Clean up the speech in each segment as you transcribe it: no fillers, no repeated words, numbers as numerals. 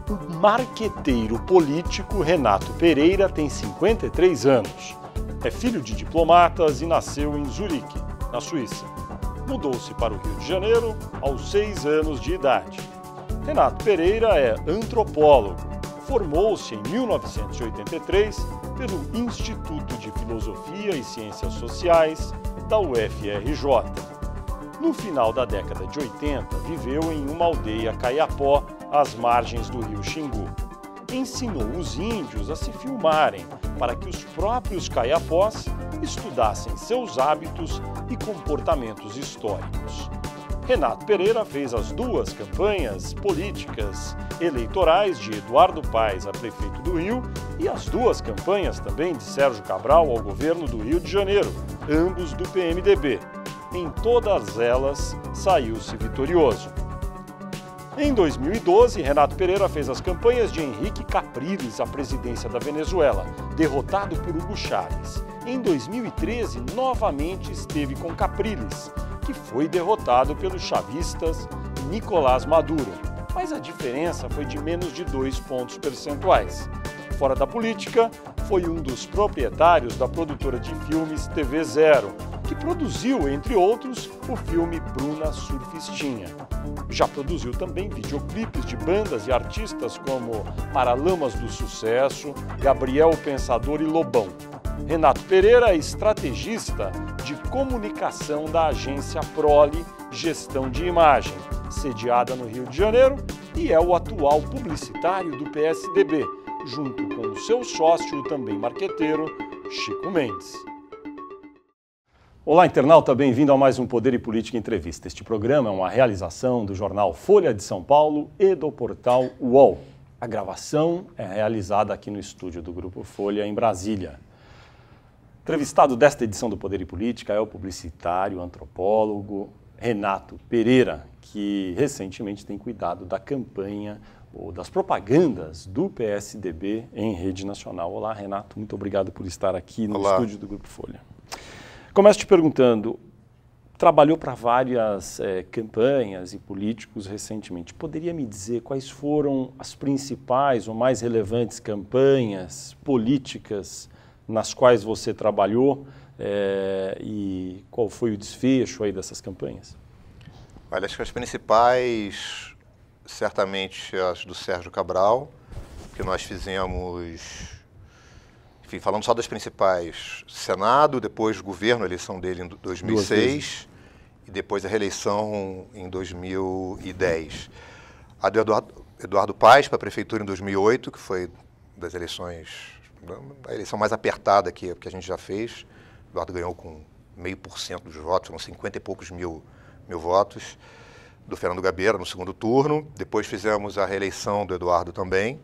O marqueteiro político Renato Pereira tem 53 anos. É filho de diplomatas e nasceu em Zurique, na Suíça. Mudou-se para o Rio de Janeiro aos 6 anos de idade. Renato Pereira é antropólogo. Formou-se em 1983 pelo Instituto de Filosofia e Ciências Sociais da UFRJ. No final da década de 80, viveu em uma aldeia caiapó, às margens do rio Xingu. Ensinou os índios a se filmarem para que os próprios caiapós estudassem seus hábitos e comportamentos históricos. Renato Pereira fez as duas campanhas políticas eleitorais de Eduardo Paes a prefeito do Rio e as duas campanhas também de Sérgio Cabral ao governo do Rio de Janeiro, ambos do PMDB. Em todas elas, saiu-se vitorioso. Em 2012, Renato Pereira fez as campanhas de Henrique Capriles à presidência da Venezuela, derrotado por Hugo Chávez. Em 2013, novamente esteve com Capriles, que foi derrotado pelos chavistas Nicolás Maduro, mas a diferença foi de menos de 2 pontos percentuais. Fora da política, foi um dos proprietários da produtora de filmes TV Zero, que produziu, entre outros, o filme Bruna Surfistinha. Já produziu também videoclipes de bandas e artistas como Paralamas do Sucesso, Gabriel o Pensador e Lobão. Renato Pereira é estrategista de comunicação da agência Prole Gestão de Imagem, sediada no Rio de Janeiro, e é o atual publicitário do PSDB, junto com o seu sócio, também marqueteiro, Chico Mendes. Olá, internauta, bem-vindo a mais um Poder e Política Entrevista. Este programa é uma realização do jornal Folha de São Paulo e do portal UOL. A gravação é realizada aqui no estúdio do Grupo Folha, em Brasília. Entrevistado desta edição do Poder e Política é o publicitário, antropólogo Renato Pereira, que recentemente tem cuidado da campanha ou das propagandas do PSDB em rede nacional. Olá, Renato, muito obrigado por estar aqui no estúdio do Grupo Folha. Começo te perguntando, trabalhou para várias campanhas e políticos recentemente. Poderia me dizer quais foram as principais ou mais relevantes campanhas políticas nas quais você trabalhou e qual foi o desfecho aí dessas campanhas? Olha, acho que as principais, certamente as do Sérgio Cabral, que nós fizemos... Enfim, falando só das principais, Senado, depois governo, a eleição dele em 2006 e depois a reeleição em 2010. A do Eduardo Paes para a prefeitura em 2008, que foi das eleições, a eleição mais apertada que a gente já fez. O Eduardo ganhou com 0,5% dos votos, foram 50 e poucos mil votos, do Fernando Gabeira no segundo turno. Depois fizemos a reeleição do Eduardo também.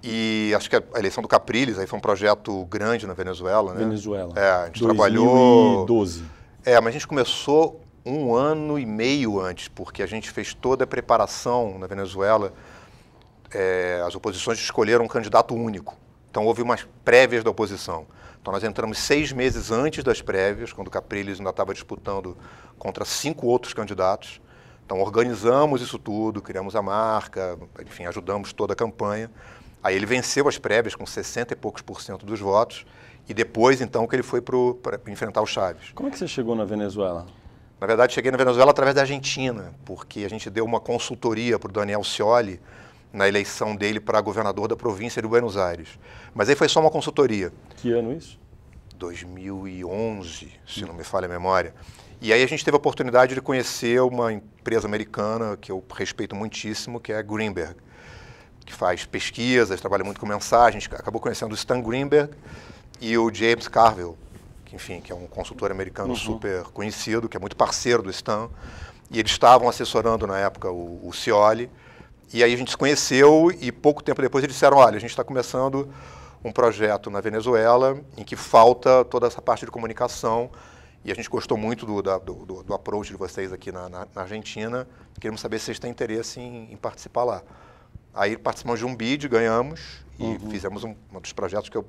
E acho que a eleição do Capriles aí foi um projeto grande na Venezuela, né? Venezuela. A gente 2012. Mas a gente começou 1 ano e meio antes, porque a gente fez toda a preparação na Venezuela. As oposições escolheram um candidato único. Então houve umas prévias da oposição. Então nós entramos 6 meses antes das prévias, quando o Capriles ainda estava disputando contra 5 outros candidatos. Então organizamos isso tudo, criamos a marca, enfim, ajudamos toda a campanha. Aí ele venceu as prévias com 60 e poucos % dos votos e depois, então, que ele foi para enfrentar o Chávez. Como é que você chegou na Venezuela? Na verdade, cheguei na Venezuela através da Argentina, porque a gente deu uma consultoria para o Daniel Scioli na eleição dele para governador da província de Buenos Aires. Mas aí foi só uma consultoria. Que ano isso? 2011, se não me falha a memória. E aí a gente teve a oportunidade de conhecer uma empresa americana que eu respeito muitíssimo, que é a Greenberg, que faz pesquisas, trabalha muito com mensagens, acabou conhecendo o Stan Greenberg e o James Carville, que, enfim, que é um consultor americano super conhecido, que é muito parceiro do Stan, e eles estavam assessorando na época o Scioli, e aí a gente se conheceu e pouco tempo depois eles disseram, olha, a gente está começando um projeto na Venezuela em que falta toda essa parte de comunicação, e a gente gostou muito do approach de vocês aqui na Argentina, queremos saber se vocês têm interesse em participar lá. Aí participamos de um bid, ganhamos e fizemos um dos projetos que eu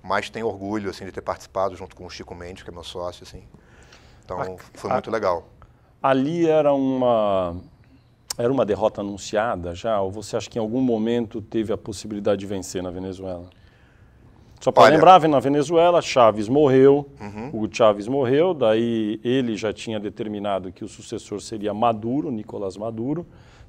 mais tenho orgulho assim, de ter participado junto com o Chico Mendes, que é meu sócio. Assim. Então foi muito legal. Ali era uma Era uma derrota anunciada já? Ou você acha que em algum momento teve a possibilidade de vencer na Venezuela? Só para lembrar, na Venezuela, Chávez morreu, Hugo Chávez morreu, daí ele já tinha determinado que o sucessor seria Maduro, Nicolás Maduro,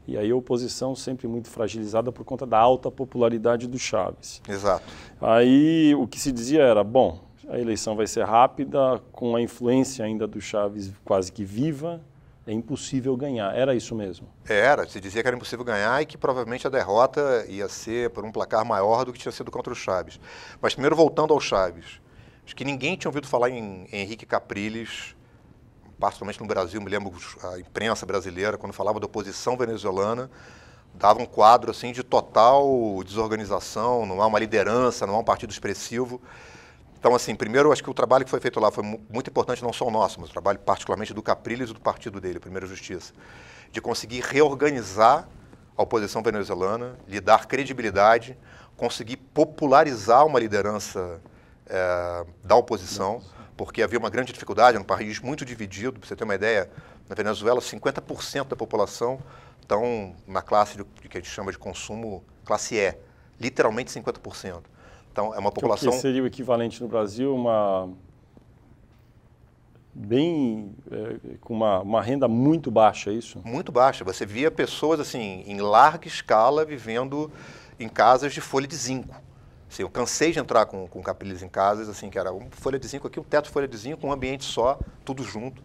e aí a oposição sempre muito fragilizada por conta da alta popularidade do Chávez. Exato. Aí o que se dizia era, bom, a eleição vai ser rápida, com a influência ainda do Chávez quase que viva, é impossível ganhar. Era isso mesmo? Era, se dizia que era impossível ganhar e que provavelmente a derrota ia ser por um placar maior do que tinha sido contra o Chávez. Mas primeiro voltando ao Chávez, acho que ninguém tinha ouvido falar em Henrique Capriles, particularmente no Brasil, me lembro a imprensa brasileira, quando falava da oposição venezuelana, dava um quadro assim de total desorganização, não há uma liderança, não há um partido expressivo. Então, assim, primeiro, acho que o trabalho que foi feito lá foi muito importante, não só o nosso, mas o trabalho particularmente do Capriles e do partido dele, Primeira Justiça, de conseguir reorganizar a oposição venezuelana, lhe dar credibilidade, conseguir popularizar uma liderança da oposição, porque havia uma grande dificuldade, um país muito dividido. Para você ter uma ideia, na Venezuela, 50% da população estão na classe que a gente chama de consumo classe E, literalmente 50%. Então, é uma população... Que seria o equivalente no Brasil, com uma renda muito baixa, é isso? Muito baixa. Você via pessoas, assim, em larga escala, vivendo em casas de folha de zinco. Assim, eu cansei de entrar com Capriles em casas, assim, que era uma folha de zinco aqui, um teto de folha de zinco, um ambiente só, tudo junto.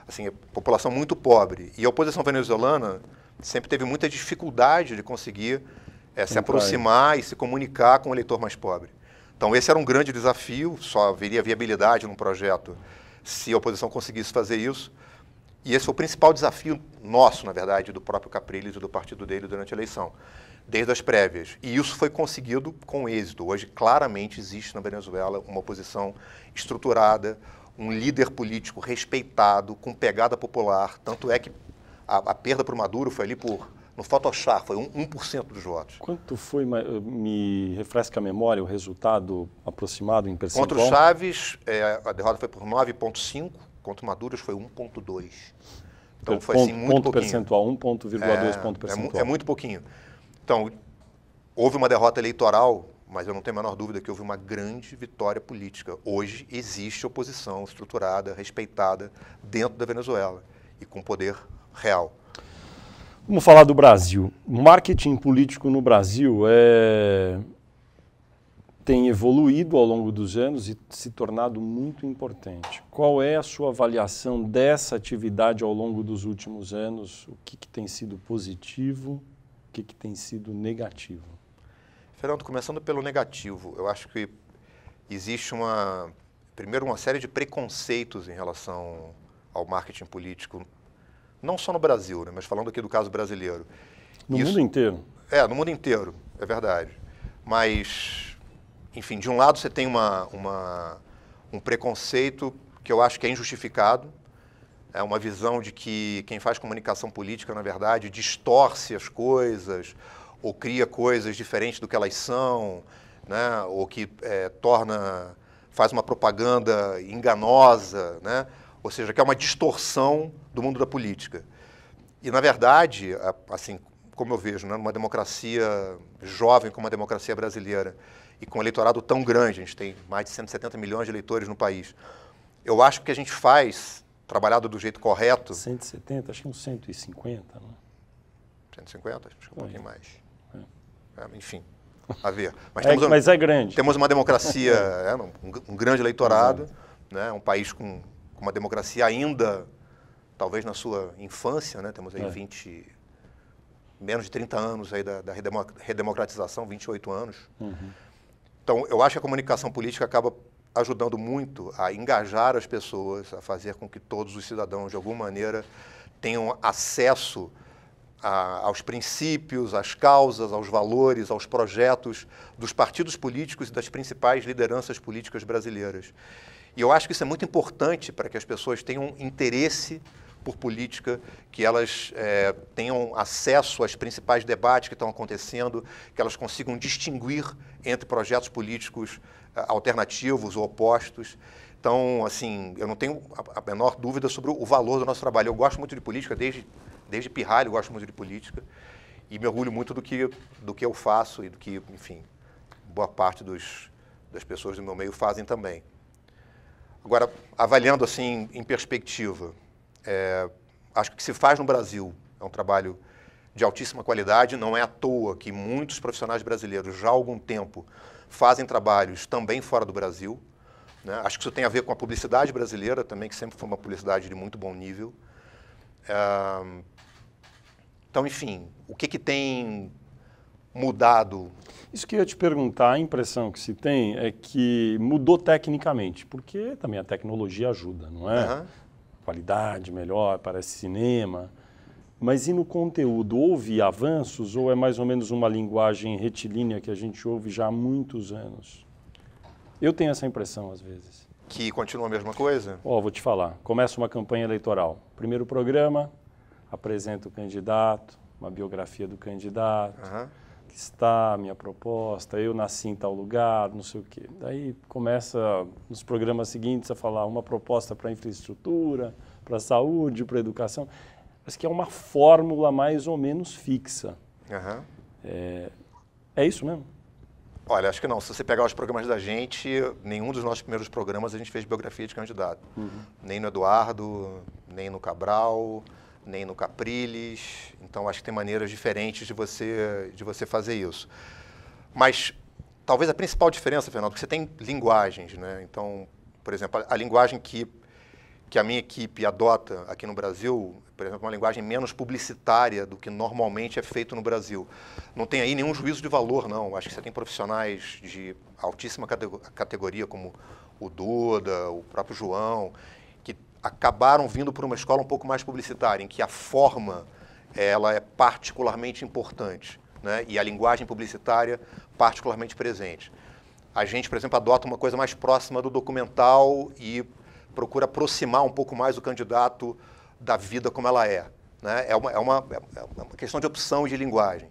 Assim, população muito pobre. E a oposição venezuelana sempre teve muita dificuldade de conseguir se aproximar e se comunicar com o eleitor mais pobre. Então, esse era um grande desafio, só haveria viabilidade num projeto se a oposição conseguisse fazer isso. E esse foi o principal desafio nosso, na verdade, do próprio Capriles e do partido dele durante a eleição, desde as prévias. E isso foi conseguido com êxito. Hoje, claramente, existe na Venezuela uma oposição estruturada, um líder político respeitado, com pegada popular. Tanto é que a perda para o Maduro foi ali no Photoshop, foi 1% dos votos. Quanto foi, me refresca a memória, o resultado aproximado em percentual? Contra o Chávez, a derrota foi por 9,5%, contra o Maduro foi 1,2%. Então foi assim, muito pouquinho. Percentual, 1,2 ponto percentual. É muito pouquinho. Então, houve uma derrota eleitoral, mas eu não tenho a menor dúvida que houve uma grande vitória política. Hoje existe oposição estruturada, respeitada dentro da Venezuela e com poder real. Vamos falar do Brasil. O marketing político no Brasil tem evoluído ao longo dos anos e se tornado muito importante. Qual é a sua avaliação dessa atividade ao longo dos últimos anos? O que tem sido positivo? O que tem sido negativo? Fernando, começando pelo negativo, eu acho que existe primeiro uma série de preconceitos em relação ao marketing político, não só no Brasil, né, mas falando aqui do caso brasileiro. No mundo inteiro? No mundo inteiro, é verdade. Mas, enfim, de um lado você tem um preconceito que eu acho que é injustificado, é uma visão de que quem faz comunicação política, na verdade, distorce as coisas, ou cria coisas diferentes do que elas são, né, ou que faz uma propaganda enganosa, né? Ou seja, que é uma distorção do mundo da política. E, na verdade, assim como eu vejo, né, numa democracia jovem como a democracia brasileira e com um eleitorado tão grande, a gente tem mais de 170 milhões de eleitores no país, eu acho que o que a gente faz, trabalhado do jeito correto... 170, acho que uns 150, não é? 150? Acho que um pouquinho mais. Enfim, a ver. Mas é grande. Temos uma democracia, um grande eleitorado, né, um país com uma democracia ainda, talvez na sua infância, né? Temos aí menos de 30 anos aí da redemocratização, 28 anos. Então, eu acho que a comunicação política acaba ajudando muito a engajar as pessoas, a fazer com que todos os cidadãos, de alguma maneira, tenham acesso aos princípios, às causas, aos valores, aos projetos dos partidos políticos e das principais lideranças políticas brasileiras. E eu acho que isso é muito importante para que as pessoas tenham interesse por política, que elas tenham acesso aos principais debates que estão acontecendo, que elas consigam distinguir entre projetos políticos alternativos ou opostos. Então, assim, eu não tenho a menor dúvida sobre o valor do nosso trabalho. Eu gosto muito de política, desde pirralho eu gosto muito de política, e me orgulho muito do que eu faço e do que, enfim, boa parte das pessoas do meu meio fazem também. Agora, avaliando assim em perspectiva, acho que o que se faz no Brasil é um trabalho de altíssima qualidade, não é à toa que muitos profissionais brasileiros já há algum tempo fazem trabalhos também fora do Brasil, né? Acho que isso tem a ver com a publicidade brasileira também, que sempre foi uma publicidade de muito bom nível. Então, enfim, o que tem mudado? Isso que eu ia te perguntar, a impressão que se tem é que mudou tecnicamente, porque também a tecnologia ajuda, não é? Qualidade melhor, parece cinema. Mas e no conteúdo, houve avanços ou é mais ou menos uma linguagem retilínea que a gente ouve já há muitos anos? Eu tenho essa impressão às vezes. Que continua a mesma coisa? Vou te falar, começa uma campanha eleitoral. Primeiro programa, apresenta o candidato, uma biografia do candidato, que está a minha proposta, eu nasci em tal lugar, não sei o quê. Daí começa nos programas seguintes a falar uma proposta para infraestrutura, para saúde, para educação. Mas que é uma fórmula mais ou menos fixa. É isso mesmo? Olha, acho que não. Se você pegar os programas da gente, nenhum dos nossos primeiros programas a gente fez biografia de candidato. Nem no Eduardo, nem no Cabral, nem no Capriles. Então, acho que tem maneiras diferentes de você fazer isso. Mas, talvez a principal diferença, Fernando, é que você tem linguagens, né? Então, por exemplo, a linguagem que a minha equipe adota aqui no Brasil, por exemplo, uma linguagem menos publicitária do que normalmente é feito no Brasil. Não tem aí nenhum juízo de valor, não. Acho que você tem profissionais de altíssima categoria, como o Duda, o próprio João, que acabaram vindo por uma escola um pouco mais publicitária, em que a forma ela é particularmente importante, né? E a linguagem publicitária particularmente presente. A gente, por exemplo, adota uma coisa mais próxima do documental e procura aproximar um pouco mais o candidato da vida como ela é, né? É uma questão de opção e de linguagem.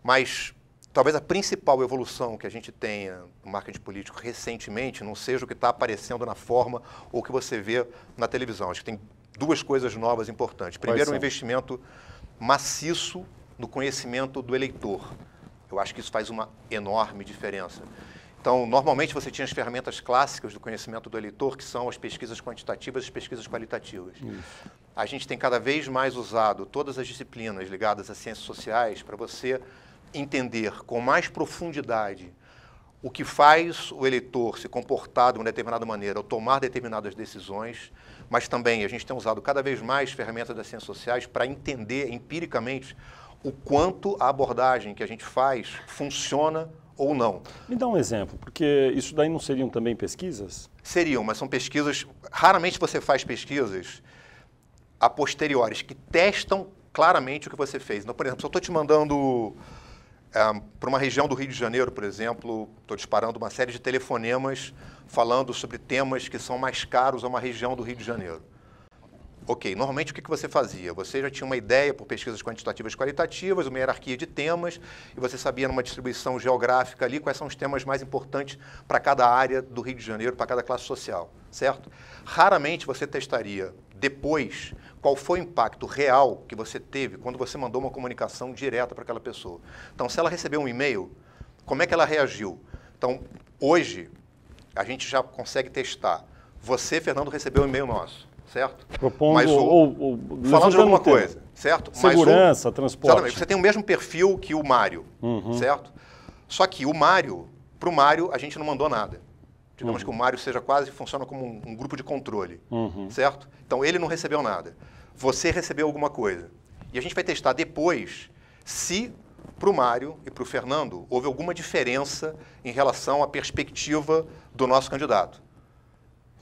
Mas talvez a principal evolução que a gente tenha no marketing político recentemente não seja o que está aparecendo na forma ou o que você vê na televisão. Acho que tem duas coisas novas importantes. Primeiro, um investimento maciço no conhecimento do eleitor. Eu acho que isso faz uma enorme diferença. Então, normalmente você tinha as ferramentas clássicas do conhecimento do eleitor, que são as pesquisas quantitativas e as pesquisas qualitativas. A gente tem cada vez mais usado todas as disciplinas ligadas às ciências sociais para você entender com mais profundidade o que faz o eleitor se comportar de uma determinada maneira ou tomar determinadas decisões, mas também a gente tem usado cada vez mais ferramentas das ciências sociais para entender empiricamente o quanto a abordagem que a gente faz funciona ou não. Me dá um exemplo, porque isso daí não seriam também pesquisas? Seriam, mas são pesquisas... Raramente você faz pesquisas a posteriores, que testam claramente o que você fez. Então, por exemplo, se eu estou te mandando para uma região do Rio de Janeiro, por exemplo, estou disparando uma série de telefonemas falando sobre temas que são mais caros a uma região do Rio de Janeiro. Ok, normalmente o que você fazia? Você já tinha uma ideia por pesquisas quantitativas e qualitativas, uma hierarquia de temas, e você sabia numa distribuição geográfica ali quais são os temas mais importantes para cada área do Rio de Janeiro, para cada classe social, certo? Raramente você testaria depois qual foi o impacto real que você teve quando você mandou uma comunicação direta para aquela pessoa. Então, se ela recebeu um e-mail, como é que ela reagiu? Então, hoje, a gente já consegue testar. Você, Fernando, recebeu um e-mail nosso. Certo? Propondo mas falando de alguma coisa, certo? Segurança, transporte. Exatamente. Você tem o mesmo perfil que o Mário, certo? Só que para o Mário, a gente não mandou nada. Digamos que o Mário funciona como um grupo de controle, certo? Então, ele não recebeu nada. Você recebeu alguma coisa. E a gente vai testar depois se, para o Mário e para o Fernando, houve alguma diferença em relação à perspectiva do nosso candidato.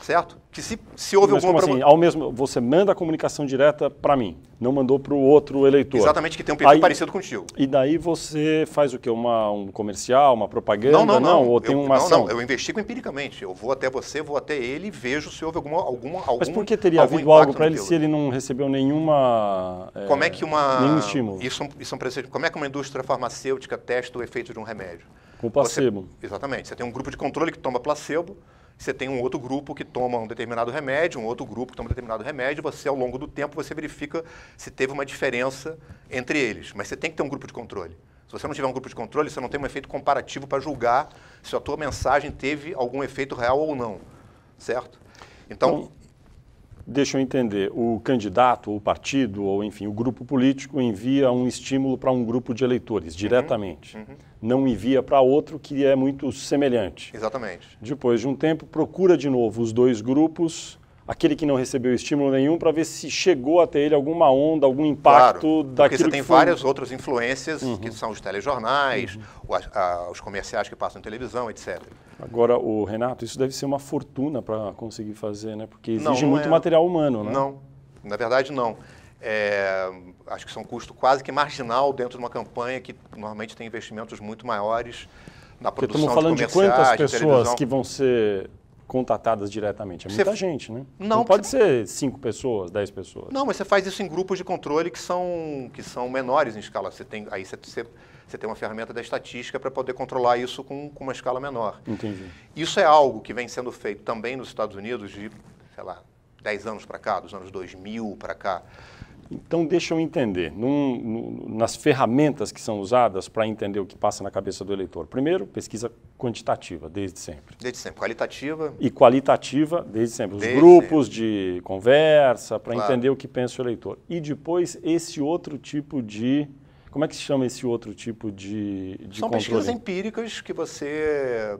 Certo? Que se houve alguma... Mas como assim? Você manda a comunicação direta para mim, não mandou para o outro eleitor. Exatamente, que tem um perfil parecido contigo. E daí você faz o quê? Um comercial, uma propaganda? Não. Ou tem uma ação? Não, eu investigo empiricamente. Eu vou até você, vou até ele e vejo se houve algum Mas por que teria havido algo para ele se ele não recebeu nenhuma como é que nenhum estímulo? Como é que uma indústria farmacêutica testa o efeito de um remédio? Com placebo. Exatamente. Você tem um grupo de controle que toma placebo. você tem um outro grupo que toma um determinado remédio, um outro grupo que toma um determinado remédio, você, ao longo do tempo, você verifica se teve uma diferença entre eles. Mas você tem que ter um grupo de controle. Se você não tiver um grupo de controle, você não tem um efeito comparativo para julgar se a tua mensagem teve algum efeito real ou não, certo? Então, deixa eu entender, o candidato, ou o partido, ou enfim, o grupo político envia um estímulo para um grupo de eleitores, diretamente. Não envia para outro que é muito semelhante. Exatamente. Depois de um tempo, procura de novo os dois grupos, aquele que não recebeu estímulo nenhum, para ver se chegou até ele alguma onda, algum impacto claro, daquilo porque você tem que foi... várias outras influências, que são os telejornais, os comerciais que passam em televisão, etc. Agora, o Renato, isso deve ser uma fortuna para conseguir fazer, né? Porque exige muito material humano, né? Não, na verdade não. Acho que são um custo quase que marginal dentro de uma campanha que normalmente tem investimentos muito maiores na produção de comerciais, estamos falando de quantas pessoas televisão. que vão ser contatadas diretamente? É muita gente, né? Não pode ser 5 pessoas, 10 pessoas. Não, mas você faz isso em grupos de controle que são menores em escala. Você tem uma ferramenta da estatística para poder controlar isso com uma escala menor. Entendi. Isso é algo que vem sendo feito também nos Estados Unidos de, sei lá, 10 anos para cá, dos anos 2000 para cá. Então, deixa eu entender, nas ferramentas que são usadas para entender o que passa na cabeça do eleitor. Primeiro, pesquisa quantitativa, desde sempre. Desde sempre. Qualitativa. E qualitativa, desde sempre. Os Desde grupos sempre. de conversa, para Claro. entender o que pensa o eleitor. E depois, esse outro tipo de... Como é que se chama esse outro tipo de São controle? pesquisas empíricas que você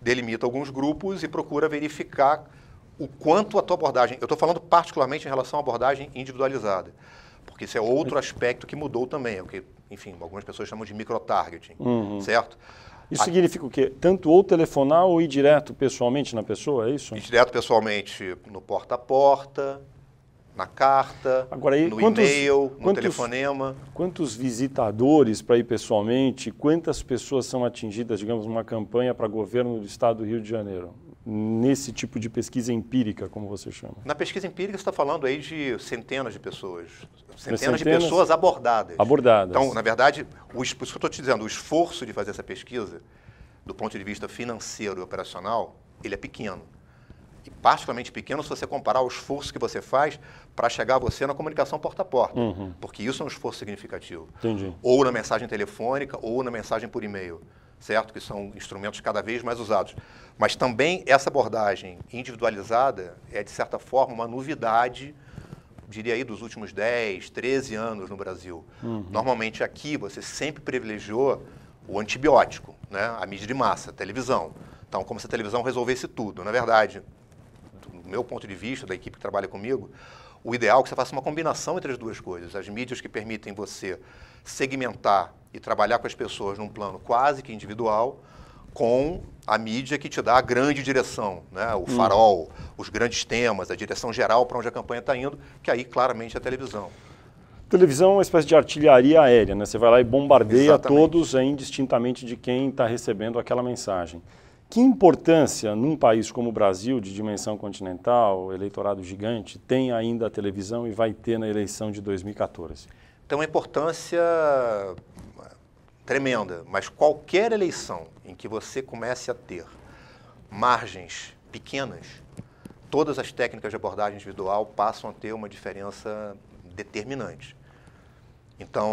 delimita alguns grupos e procura verificar o quanto a tua abordagem... Eu estou falando particularmente em relação à abordagem individualizada, porque isso é outro aspecto que mudou também, é o que, enfim, algumas pessoas chamam de microtargeting, certo? Isso significa o quê? Tanto ou telefonar ou ir direto pessoalmente na pessoa, é isso? Ir direto pessoalmente no porta a porta, na carta, Agora, aí, no e-mail, no telefonema. Quantos visitadores para ir pessoalmente, quantas pessoas são atingidas, digamos, numa campanha para governo do estado do Rio de Janeiro? Nesse tipo de pesquisa empírica, como você chama? Na pesquisa empírica você está falando aí de centenas de pessoas. Centenas de pessoas abordadas. Abordadas. Então, na verdade, por isso que eu estou te dizendo, o esforço de fazer essa pesquisa, do ponto de vista financeiro e operacional, ele é pequeno. E particularmente pequeno se você comparar o esforço que você faz para chegar a você na comunicação porta a porta. Porque isso é um esforço significativo. Entendi. Ou na mensagem telefônica, ou na mensagem por e-mail. Certo? Que são instrumentos cada vez mais usados. Mas também essa abordagem individualizada é, de certa forma, uma novidade, diria aí, dos últimos 10, 13 anos no Brasil. Normalmente aqui você sempre privilegiou o antibiótico, né? A mídia de massa, a televisão. Então, como se a televisão resolvesse tudo. Na verdade, do meu ponto de vista, da equipe que trabalha comigo, o ideal é que você faça uma combinação entre as duas coisas. As mídias que permitem você segmentar e trabalhar com as pessoas num plano quase que individual, com a mídia que te dá a grande direção, né? O farol, os grandes temas, a direção geral para onde a campanha está indo, que aí claramente é a televisão. Televisão é uma espécie de artilharia aérea, né? Você vai lá e bombardeia Exatamente. todos indistintamente de quem está recebendo aquela mensagem. Que importância num país como o Brasil, de dimensão continental, eleitorado gigante, tem ainda a televisão e vai ter na eleição de 2014? Tem uma importância tremenda, mas qualquer eleição em que você comece a ter margens pequenas, todas as técnicas de abordagem individual passam a ter uma diferença determinante. Então,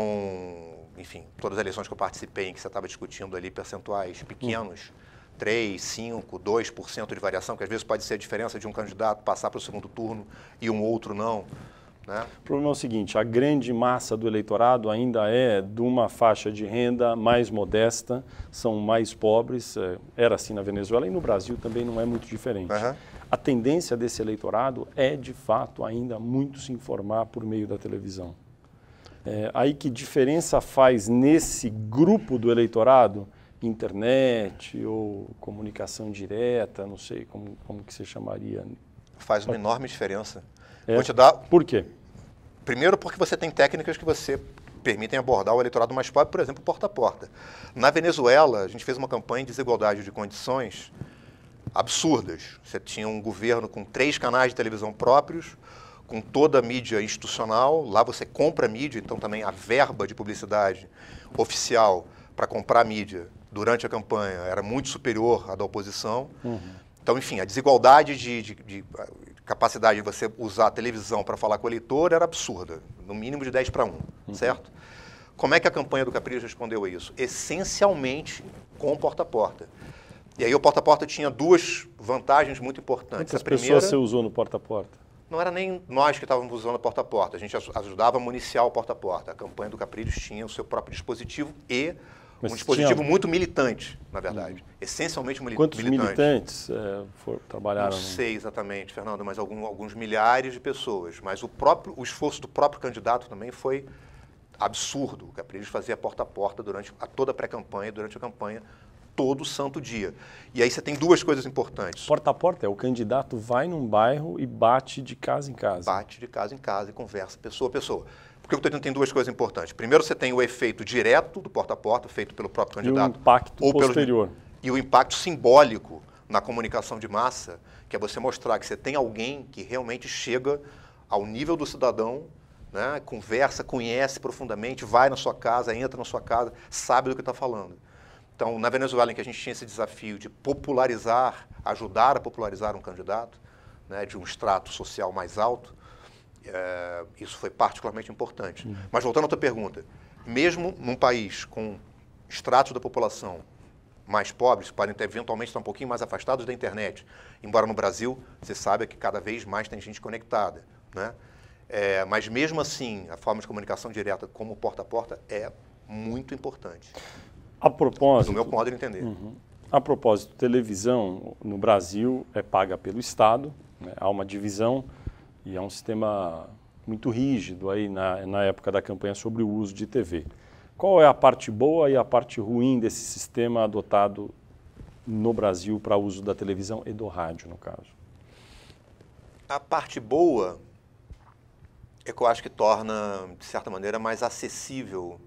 enfim, todas as eleições que eu participei em que você estava discutindo ali percentuais pequenos, 3, 5, 2% de variação, que às vezes pode ser a diferença de um candidato passar para o segundo turno e um outro não. Né? O problema é o seguinte, a grande massa do eleitorado ainda é de uma faixa de renda mais modesta, são mais pobres, era assim na Venezuela e no Brasil também não é muito diferente. A tendência desse eleitorado é, de fato, ainda muito se informar por meio da televisão. Aí que diferença faz nesse grupo do eleitorado, internet ou comunicação direta, não sei como que você chamaria? Faz uma enorme diferença. Vou te dar... Por quê? Primeiro porque você tem técnicas que você permitem abordar o eleitorado mais pobre, por exemplo, porta a porta. Na Venezuela, a gente fez uma campanha de desigualdade de condições absurdas. Você tinha um governo com 3 canais de televisão próprios, com toda a mídia institucional. Lá você compra mídia, então também a verba de publicidade oficial para comprar mídia durante a campanha era muito superior à da oposição. Então, enfim, a desigualdade de capacidade de você usar a televisão para falar com o eleitor era absurda, no mínimo de 10-1, certo? Como é que a campanha do Capriles respondeu a isso? Essencialmente com o porta a porta. E aí o porta a porta tinha duas vantagens muito importantes. Quantas pessoas você usou no porta a porta? Não era nem nós que estávamos usando a porta a porta, a gente ajudava a municiar o porta a porta. A campanha do Capriles tinha o seu próprio dispositivo e um dispositivo muito militante, na verdade. Essencialmente militante. Quantos militantes trabalharam? Não sei exatamente, Fernando, mas alguns milhares de pessoas. Mas o esforço do próprio candidato também foi absurdo. O Capriles fazia porta a porta durante toda a pré-campanha, durante a campanha, todo santo dia. E aí você tem duas coisas importantes. Porta a porta é o candidato vai num bairro e bate de casa em casa. Bate de casa em casa e conversa pessoa a pessoa. Porque eu estou dizendo tem duas coisas importantes. Primeiro, você tem o efeito direto do porta a porta, feito pelo próprio candidato. E o impacto posterior. E o impacto simbólico na comunicação de massa, que é você mostrar que você tem alguém que realmente chega ao nível do cidadão, né, conversa, conhece profundamente, vai na sua casa, entra na sua casa, sabe do que está falando. Então, na Venezuela, em que a gente tinha esse desafio de popularizar, ajudar a popularizar um candidato, né, de um extrato social mais alto, isso foi particularmente importante. Mas voltando à tua pergunta, mesmo num país com estratos da população mais pobres, podem eventualmente estar um pouquinho mais afastados da internet, embora no Brasil, você sabe que cada vez mais tem gente conectada, né? Mas mesmo assim, a forma de comunicação direta como porta a porta é muito importante. A propósito, do meu modo de entender. A propósito, televisão no Brasil é paga pelo Estado, né? Há uma divisão e é um sistema muito rígido aí na época da campanha sobre o uso de TV. Qual é a parte boa e a parte ruim desse sistema adotado no Brasil para uso da televisão e do rádio, no caso? A parte boa é que eu acho que torna, de certa maneira, mais acessível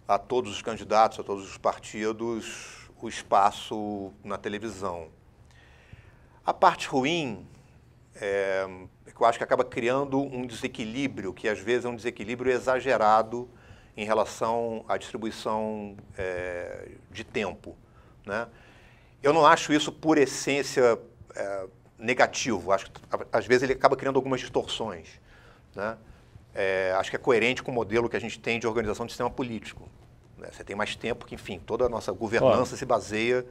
a todos os candidatos, a todos os partidos, o espaço na televisão. A parte ruim é que eu acho que acaba criando um desequilíbrio, que às vezes é um desequilíbrio exagerado em relação à distribuição de tempo, né? Eu não acho isso, por essência, negativo. Acho que, às vezes, ele acaba criando algumas distorções, né? Acho que é coerente com o modelo que a gente tem de organização do sistema político, né? Você tem mais tempo que, enfim, toda a nossa governança se baseia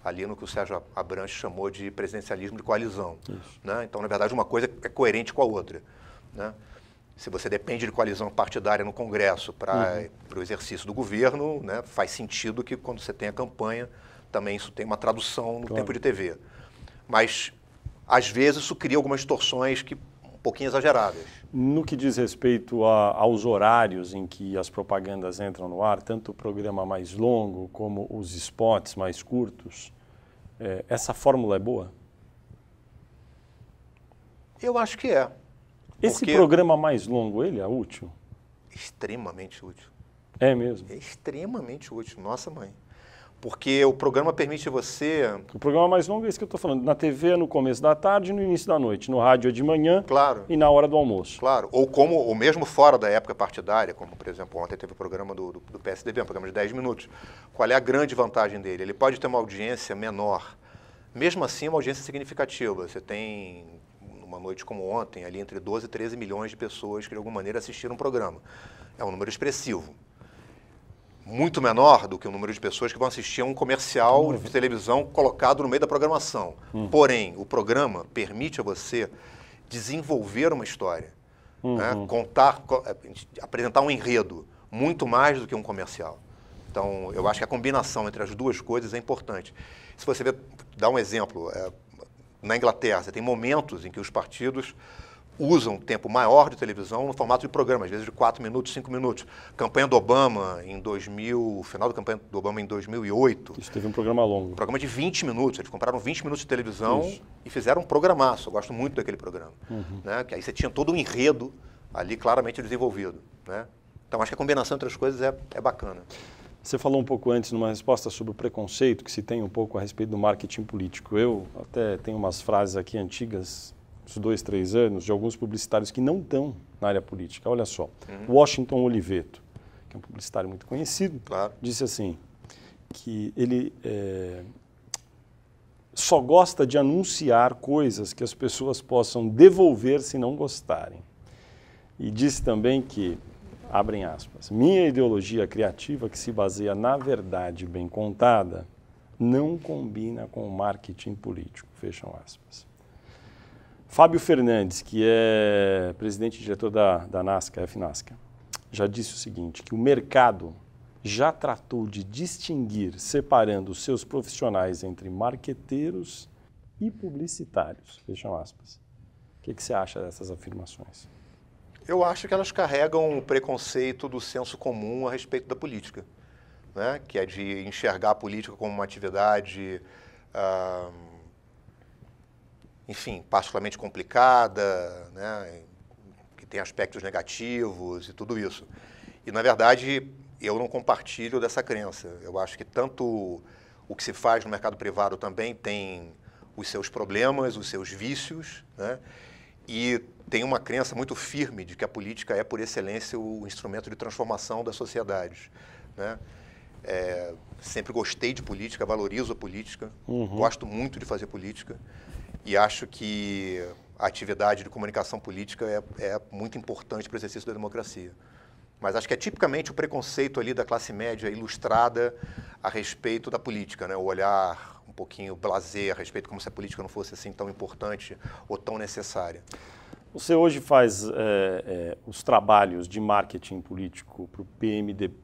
ali no que o Sérgio Abranches chamou de presidencialismo de coalizão, né? Então, na verdade, uma coisa é coerente com a outra, né? Se você depende de coalizão partidária no Congresso para o exercício do governo, né, faz sentido que quando você tem a campanha, também isso tem uma tradução no tempo de TV. Mas, às vezes, isso cria algumas distorções um pouquinho exageradas. No que diz respeito aos horários em que as propagandas entram no ar, tanto o programa mais longo como os spots mais curtos, essa fórmula é boa? Eu acho que é. Esse programa mais longo, ele é útil? Extremamente útil. É mesmo? É extremamente útil, nossa mãe. Porque o programa permite você... O programa mais longo é esse que eu estou falando. Na TV é no começo da tarde e no início da noite. No rádio é de manhã e na hora do almoço. Claro. Ou mesmo fora da época partidária, como, por exemplo, ontem teve o programa do PSDB, um programa de 10 minutos. Qual é a grande vantagem dele? Ele pode ter uma audiência menor. Mesmo assim, uma audiência significativa. Você tem... uma noite como ontem, ali entre 12 e 13 milhões de pessoas que de alguma maneira assistiram o programa. É um número expressivo. Muito menor do que o número de pessoas que vão assistir a um comercial de televisão colocado no meio da programação. Porém, o programa permite a você desenvolver uma história, né? Apresentar um enredo, muito mais do que um comercial. Então, eu acho que a combinação entre as duas coisas é importante. Se você dar um exemplo... Na Inglaterra, você tem momentos em que os partidos usam tempo maior de televisão no formato de programa, às vezes de 4 minutos, 5 minutos. Campanha do Obama em 2000, final da campanha do Obama em 2008. Isso teve um programa longo. Um programa de 20 minutos. Eles compraram 20 minutos de televisão e fizeram um programaço. Eu gosto muito daquele programa, né? Que aí você tinha todo um enredo ali claramente desenvolvido, né? Então, acho que a combinação entre as coisas é bacana. Você falou um pouco antes, numa resposta sobre o preconceito que se tem um pouco a respeito do marketing político. Eu até tenho umas frases aqui antigas, uns 2, 3 anos, de alguns publicitários que não estão na área política. Olha só, Washington Oliveto, que é um publicitário muito conhecido, disse assim, que ele só gosta de anunciar coisas que as pessoas possam devolver se não gostarem. E disse também que, abrem aspas, minha ideologia criativa, que se baseia na verdade bem contada, não combina com o marketing político, fecham aspas. Fábio Fernandes, que é presidente e diretor da NASCA, FNASCA, já disse o seguinte, que o mercado já tratou de distinguir, separando os seus profissionais entre marqueteiros e publicitários, fecham aspas. O que você acha dessas afirmações? Eu acho que elas carregam o preconceito do senso comum a respeito da política, né? Que é de enxergar a política como uma atividade, enfim, particularmente complicada, né? Que tem aspectos negativos e tudo isso. E, na verdade, eu não compartilho dessa crença. Eu acho que tanto o que se faz no mercado privado também tem os seus problemas, os seus vícios, né? E tem uma crença muito firme de que a política é, por excelência, o instrumento de transformação das sociedades, né? Sempre gostei de política, valorizo a política, gosto muito de fazer política e acho que a atividade de comunicação política é muito importante para o exercício da democracia. Mas acho que é tipicamente o preconceito ali da classe média ilustrada a respeito da política, né? O olhar um pouquinho blasé a respeito como se a política não fosse assim tão importante ou tão necessária. Você hoje faz os trabalhos de marketing político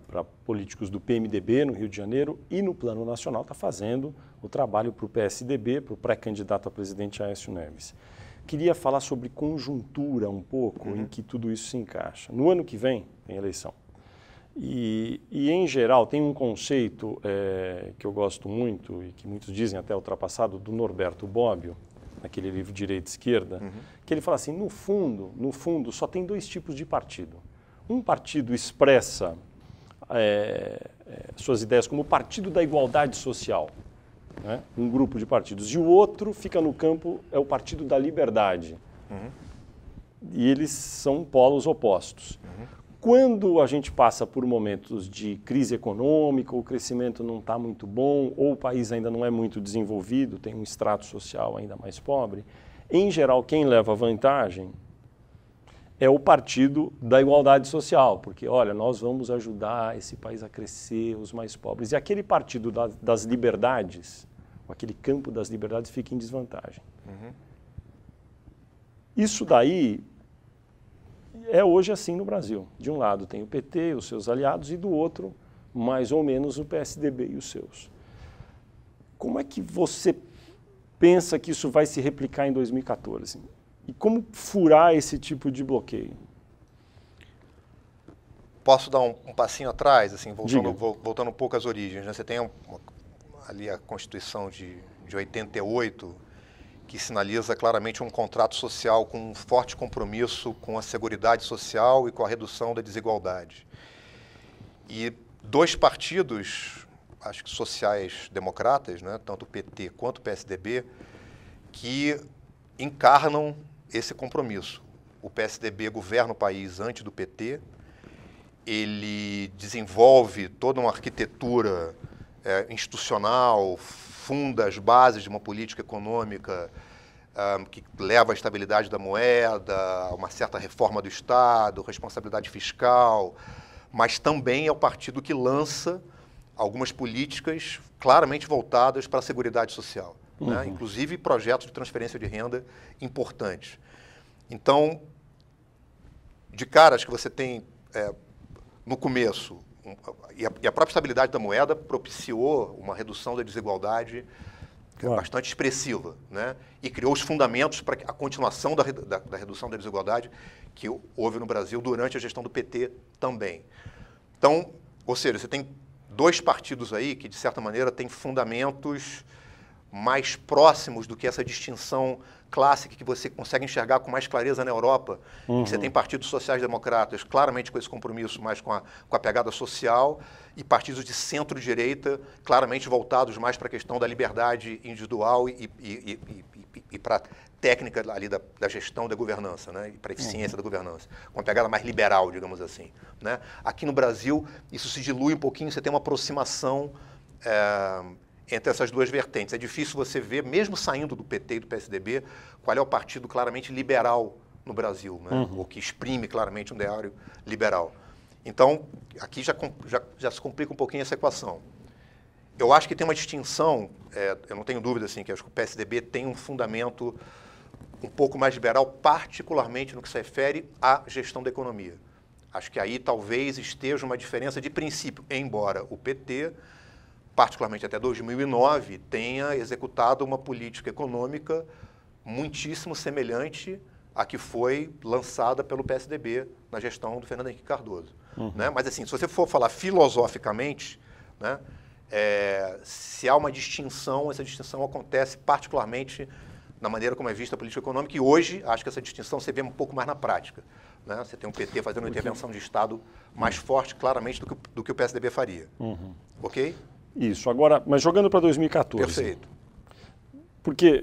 para políticos do PMDB no Rio de Janeiro e no Plano Nacional está fazendo o trabalho para o PSDB, para o pré-candidato a presidente Aécio Neves. Queria falar sobre conjuntura um pouco em que tudo isso se encaixa. No ano que vem tem eleição. E em geral, tem um conceito que eu gosto muito e que muitos dizem até ultrapassado, do Norberto Bobbio, naquele livro Direita e Esquerda, que ele fala assim, no fundo, só tem dois tipos de partido. Um partido expressa suas ideias como o partido da igualdade social, né? Um grupo de partidos, e o outro fica no campo, é o partido da liberdade. E eles são polos opostos. Quando a gente passa por momentos de crise econômica, o crescimento não está muito bom, ou o país ainda não é muito desenvolvido, tem um extrato social ainda mais pobre, em geral, quem leva vantagem é o partido da igualdade social, porque, olha, nós vamos ajudar esse país a crescer, os mais pobres. E aquele partido das liberdades, aquele campo das liberdades, fica em desvantagem. Isso daí é hoje assim no Brasil. De um lado tem o PT, os seus aliados, e do outro, mais ou menos, o PSDB e os seus. Como é que você pensa que isso vai se replicar em 2014? E como furar esse tipo de bloqueio? Posso dar um passinho atrás, assim, voltando um pouco às origens, né? Você tem ali a Constituição de 88, que sinaliza claramente um contrato social com um forte compromisso com a seguridade social e com a redução da desigualdade. E dois partidos, acho que sociais-democratas, né, tanto o PT quanto o PSDB, que encarnam esse compromisso. O PSDB governa o país antes do PT, ele desenvolve toda uma arquitetura institucional, funda as bases de uma política econômica que leva à estabilidade da moeda, a uma certa reforma do Estado, responsabilidade fiscal, mas também é o partido que lança algumas políticas claramente voltadas para a seguridade social, né? Inclusive projetos de transferência de renda importantes. Então, de cara, acho que você tem, no começo, e a própria estabilidade da moeda propiciou uma redução da desigualdade bastante expressiva, né? E criou os fundamentos para a continuação da redução da desigualdade que houve no Brasil durante a gestão do PT também. Então, ou seja, você tem dois partidos aí que, de certa maneira, têm fundamentos mais próximos do que essa distinção clássica que você consegue enxergar com mais clareza na Europa. Você tem partidos sociais-democratas claramente com esse compromisso mais com a pegada social e partidos de centro-direita claramente voltados mais para a questão da liberdade individual e para a técnica ali da gestão da governança, né? E para a eficiência da governança, com uma pegada mais liberal, digamos assim, né? Aqui no Brasil, isso se dilui um pouquinho, você tem uma aproximação entre essas duas vertentes. É difícil você ver, mesmo saindo do PT e do PSDB, qual é o partido claramente liberal no Brasil, né? Ou que exprime claramente um ideário liberal. Então, aqui já se complica um pouquinho essa equação. Eu acho que tem uma distinção, eu não tenho dúvida assim, que acho que o PSDB tem um fundamento um pouco mais liberal, particularmente no que se refere à gestão da economia. Acho que aí talvez esteja uma diferença de princípio, embora o PT, particularmente até 2009, tenha executado uma política econômica muitíssimo semelhante à que foi lançada pelo PSDB na gestão do Fernando Henrique Cardoso. Né? Mas assim, se você for falar filosoficamente, né, se há uma distinção, essa distinção acontece particularmente na maneira como é vista a política econômica, e hoje acho que essa distinção você vê um pouco mais na prática. Né? Você tem um PT fazendo uma intervenção de Estado mais forte, claramente, do que o PSDB faria. Ok? Isso. Agora, mas jogando para 2014. Perfeito. Porque,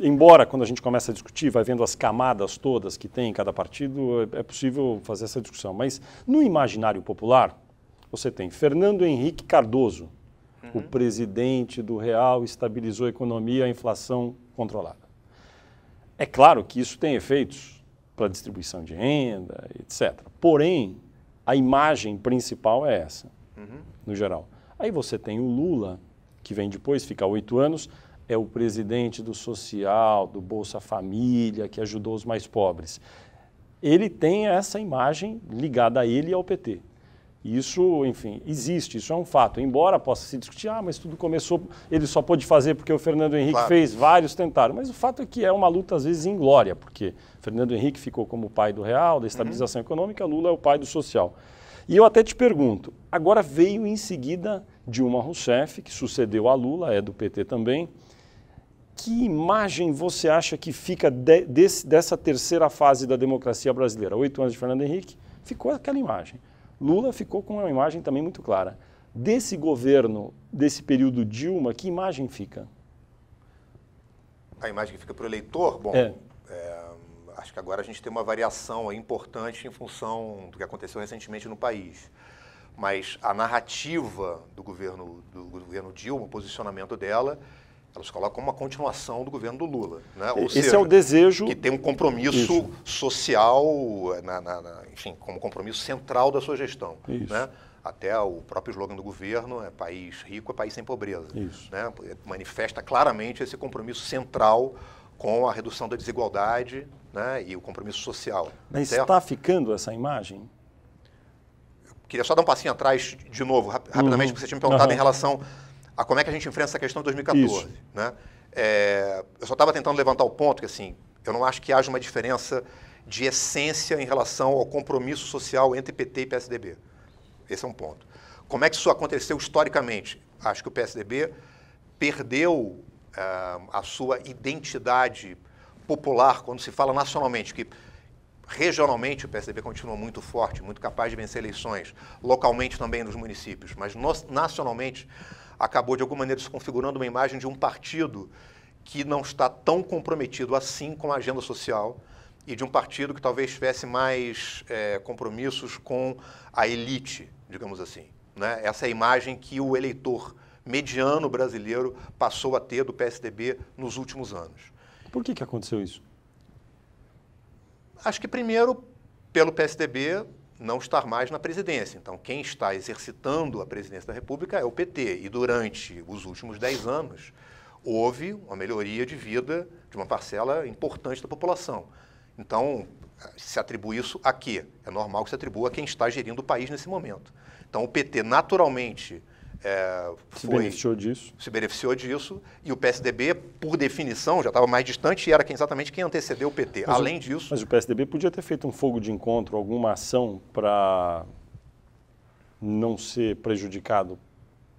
embora quando a gente começa a discutir, vai vendo as camadas todas que tem em cada partido, é possível fazer essa discussão. Mas no imaginário popular, você tem Fernando Henrique Cardoso, o presidente do Real, estabilizou a economia, a inflação controlada. É claro que isso tem efeitos para a distribuição de renda, etc. Porém, a imagem principal é essa, no geral. Aí você tem o Lula, que vem depois, fica 8 anos, é o presidente do social, do Bolsa Família, que ajudou os mais pobres. Ele tem essa imagem ligada a ele e ao PT. Isso, enfim, existe, isso é um fato. Embora possa se discutir, mas tudo começou, ele só pôde fazer porque o Fernando Henrique fez, vários tentaram. Mas o fato é que é uma luta, às vezes, inglória, porque Fernando Henrique ficou como o pai do real, da estabilização econômica, Lula é o pai do social. E eu até te pergunto, agora veio em seguida Dilma Rousseff, que sucedeu a Lula, é do PT também. Que imagem você acha que fica dessa terceira fase da democracia brasileira? 8 anos de Fernando Henrique, ficou aquela imagem. Lula ficou com uma imagem também muito clara. Desse governo, desse período Dilma, que imagem fica? A imagem que fica para o eleitor? Bom, acho que agora a gente tem uma variação importante em função do que aconteceu recentemente no país. Mas a narrativa do governo Dilma, o posicionamento dela, elas colocam como uma continuação do governo do Lula. Né? Ou Esse seja, é o desejo... Que tem um compromisso social, enfim, como compromisso central da sua gestão. Né? Até o próprio slogan do governo é país rico, é país sem pobreza. Né? Manifesta claramente esse compromisso central com a redução da desigualdade, né, e o compromisso social. Mas está ficando essa imagem? Queria só dar um passinho atrás, de novo, rapidamente, porque você tinha me perguntado em relação a como é que a gente enfrenta essa questão em 2014. Né? Eu só estava tentando levantar o ponto que, assim, eu não acho que haja uma diferença de essência em relação ao compromisso social entre PT e PSDB. Esse é um ponto. Como é que isso aconteceu historicamente? Acho que o PSDB perdeu a sua identidade popular quando se fala nacionalmente, que regionalmente o PSDB continua muito forte, muito capaz de vencer eleições, localmente também nos municípios, mas nacionalmente acabou de alguma maneira se configurando uma imagem de um partido que não está tão comprometido assim com a agenda social e de um partido que talvez tivesse mais compromissos com a elite, digamos assim. Né? Essa é a imagem que o eleitor mediano brasileiro passou a ter do PSDB nos últimos anos. Por que aconteceu isso? Acho que, primeiro, pelo PSDB não estar mais na presidência. Então, quem está exercitando a presidência da República é o PT. E durante os últimos 10 anos, houve uma melhoria de vida de uma parcela importante da população. Então, se atribui isso a quê? É normal que se atribua a quem está gerindo o país nesse momento. Então, o PT, naturalmente, se beneficiou disso, e o PSDB, por definição, já estava mais distante e era exatamente quem antecedeu o PT. Além disso... Mas o PSDB podia ter feito um fogo de encontro, alguma ação para não ser prejudicado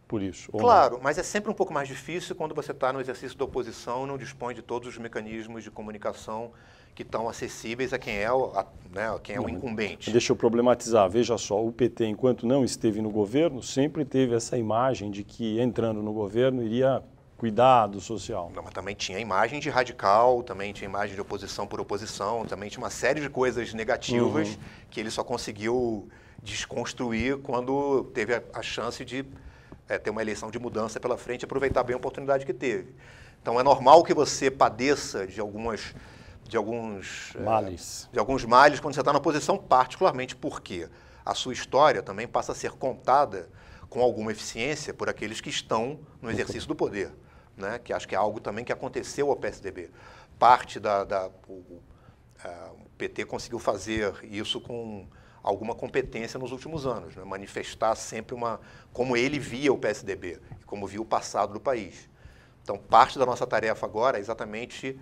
por isso? Claro, mas é sempre um pouco mais difícil quando você está no exercício da oposição e não dispõe de todos os mecanismos de comunicação que estão acessíveis a quem é o incumbente. Deixa eu problematizar. Veja só, o PT, enquanto não esteve no governo, sempre teve essa imagem de que, entrando no governo, iria cuidar do social. Não, mas também tinha imagem de radical, também tinha imagem de oposição por oposição, também tinha uma série de coisas negativas que ele só conseguiu desconstruir quando teve a chance de ter uma eleição de mudança pela frente e aproveitar bem a oportunidade que teve. Então é normal que você padeça de alguns males quando você está na oposição, particularmente porque a sua história também passa a ser contada com alguma eficiência por aqueles que estão no exercício do poder, né? Que acho que é algo também que aconteceu ao PSDB. Parte o PT conseguiu fazer isso com alguma competência nos últimos anos, né? Manifestar sempre como ele via o PSDB e como via o passado do país. Então, parte da nossa tarefa agora é exatamente,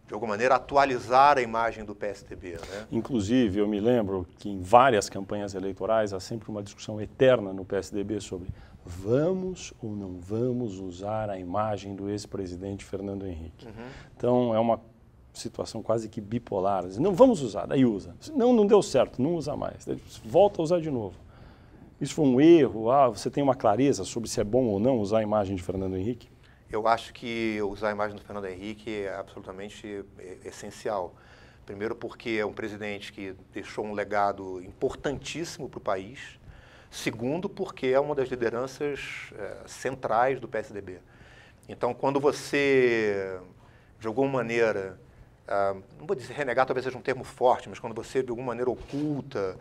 de alguma maneira, atualizar a imagem do PSDB, né? Inclusive, eu me lembro que em várias campanhas eleitorais há sempre uma discussão eterna no PSDB sobre vamos ou não vamos usar a imagem do ex-presidente Fernando Henrique. Então, é uma situação quase que bipolar. Não, vamos usar, daí usa. Não deu certo, não usa mais. Daí volta a usar de novo. Isso foi um erro? Você tem uma clareza sobre se é bom ou não usar a imagem de Fernando Henrique? Eu acho que usar a imagem do Fernando Henrique é absolutamente essencial. Primeiro porque é um presidente que deixou um legado importantíssimo para o país. Segundo porque é uma das lideranças centrais do PSDB. Então, quando você, de alguma maneira, não vou dizer renegar, talvez seja um termo forte, mas quando você, de alguma maneira, oculta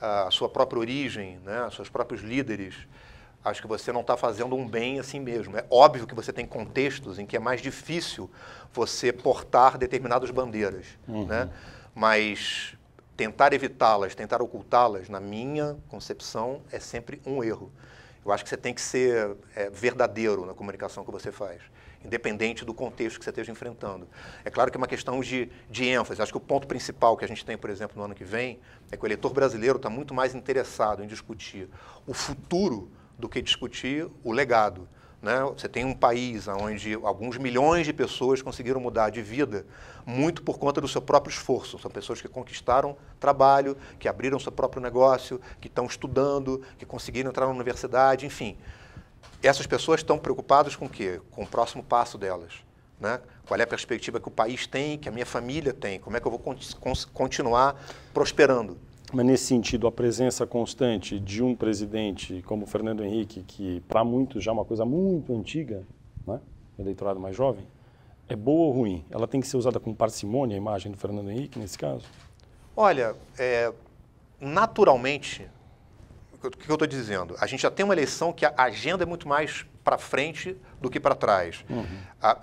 a sua própria origem, né, seus próprios líderes, acho que você não está fazendo um bem a si mesmo. É óbvio que você tem contextos em que é mais difícil você portar determinadas bandeiras, né? Mas tentar evitá-las, tentar ocultá-las, na minha concepção, é sempre um erro. Eu acho que você tem que ser verdadeiro na comunicação que você faz, independente do contexto que você esteja enfrentando. É claro que é uma questão de ênfase. Acho que o ponto principal que a gente tem, por exemplo, no ano que vem, é que o eleitor brasileiro está muito mais interessado em discutir o futuro do que discutir o legado, né? Você tem um país onde alguns milhões de pessoas conseguiram mudar de vida muito por conta do seu próprio esforço. São pessoas que conquistaram trabalho, que abriram seu próprio negócio, que estão estudando, que conseguiram entrar na universidade, enfim. Essas pessoas estão preocupadas com o quê? Com o próximo passo delas, né? Qual é a perspectiva que o país tem, que a minha família tem, como é que eu vou continuar prosperando. Mas, nesse sentido, a presença constante de um presidente como Fernando Henrique, que para muitos já é uma coisa muito antiga, né? Eleitorado mais jovem, é boa ou ruim? Ela tem que ser usada com parcimônia, a imagem do Fernando Henrique, nesse caso? Olha, naturalmente, o que eu estou dizendo? A gente já tem uma eleição que a agenda é muito mais para frente do que para trás.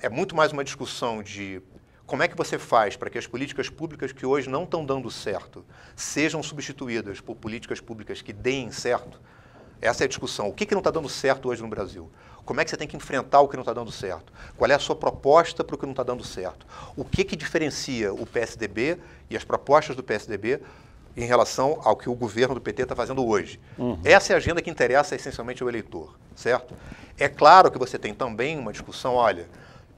É muito mais uma discussão de como é que você faz para que as políticas públicas que hoje não estão dando certo sejam substituídas por políticas públicas que deem certo? Essa é a discussão. O que não está dando certo hoje no Brasil? Como é que você tem que enfrentar o que não está dando certo? Qual é a sua proposta para o que não está dando certo? O que diferencia o PSDB e as propostas do PSDB em relação ao que o governo do PT está fazendo hoje? Essa é a agenda que interessa essencialmente ao eleitor, certo? É claro que você tem também uma discussão, olha,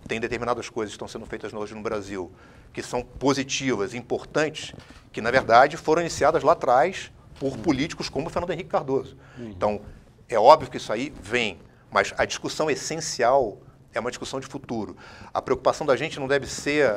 tem determinadas coisas que estão sendo feitas hoje no Brasil que são positivas, importantes, que, na verdade, foram iniciadas lá atrás por políticos como o Fernando Henrique Cardoso. Então, é óbvio que isso aí vem, mas a discussão essencial é uma discussão de futuro. A preocupação da gente não deve ser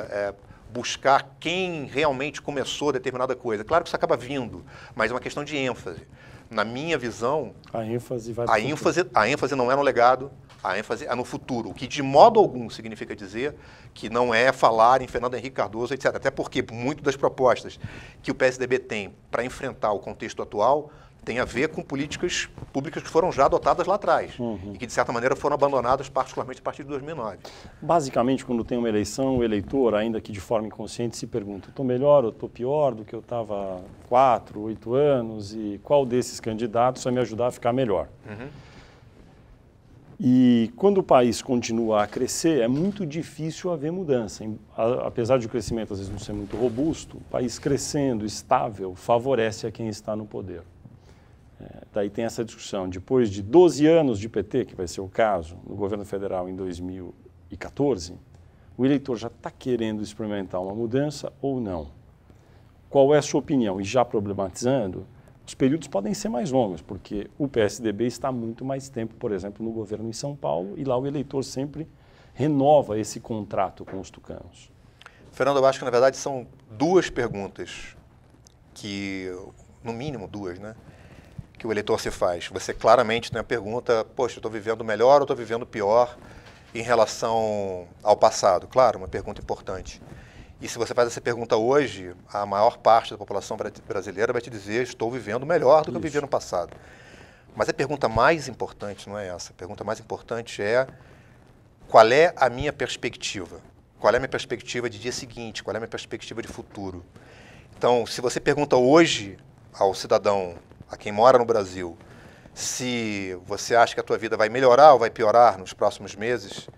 buscar quem realmente começou determinada coisa. Claro que isso acaba vindo, mas é uma questão de ênfase. Na minha visão, a ênfase não é no legado, a ênfase é no futuro, o que de modo algum significa dizer que não é falar em Fernando Henrique Cardoso, etc. Até porque muito das propostas que o PSDB tem para enfrentar o contexto atual tem a ver com políticas públicas que foram já adotadas lá atrás e que, de certa maneira, foram abandonadas particularmente a partir de 2009. Basicamente, quando tem uma eleição, o eleitor, ainda que de forma inconsciente, se pergunta: estou melhor ou estou pior do que eu estava há 4, 8 anos e qual desses candidatos vai me ajudar a ficar melhor? E quando o país continua a crescer, é muito difícil haver mudança. Apesar de o crescimento às vezes não ser muito robusto, o país crescendo, estável, favorece a quem está no poder. Daí tem essa discussão. Depois de 12 anos de PT, que vai ser o caso, no governo federal em 2014, o eleitor já está querendo experimentar uma mudança ou não? Qual é a sua opinião? E já problematizando, os períodos podem ser mais longos, porque o PSDB está muito mais tempo, por exemplo, no governo em São Paulo, e lá o eleitor sempre renova esse contrato com os tucanos. Fernando, eu acho que, na verdade, são duas perguntas que, no mínimo duas, né? que o eleitor se faz. Você claramente tem a pergunta, poxa, eu estou vivendo melhor ou estou vivendo pior em relação ao passado? Claro, uma pergunta importante. E se você faz essa pergunta hoje, a maior parte da população brasileira vai te dizer, estou vivendo melhor do que eu vivia no passado. Mas a pergunta mais importante não é essa. A pergunta mais importante é, qual é a minha perspectiva? Qual é a minha perspectiva de dia seguinte? Qual é a minha perspectiva de futuro? Então, se você pergunta hoje ao cidadão, a quem mora no Brasil, se você acha que a tua vida vai melhorar ou vai piorar nos próximos meses,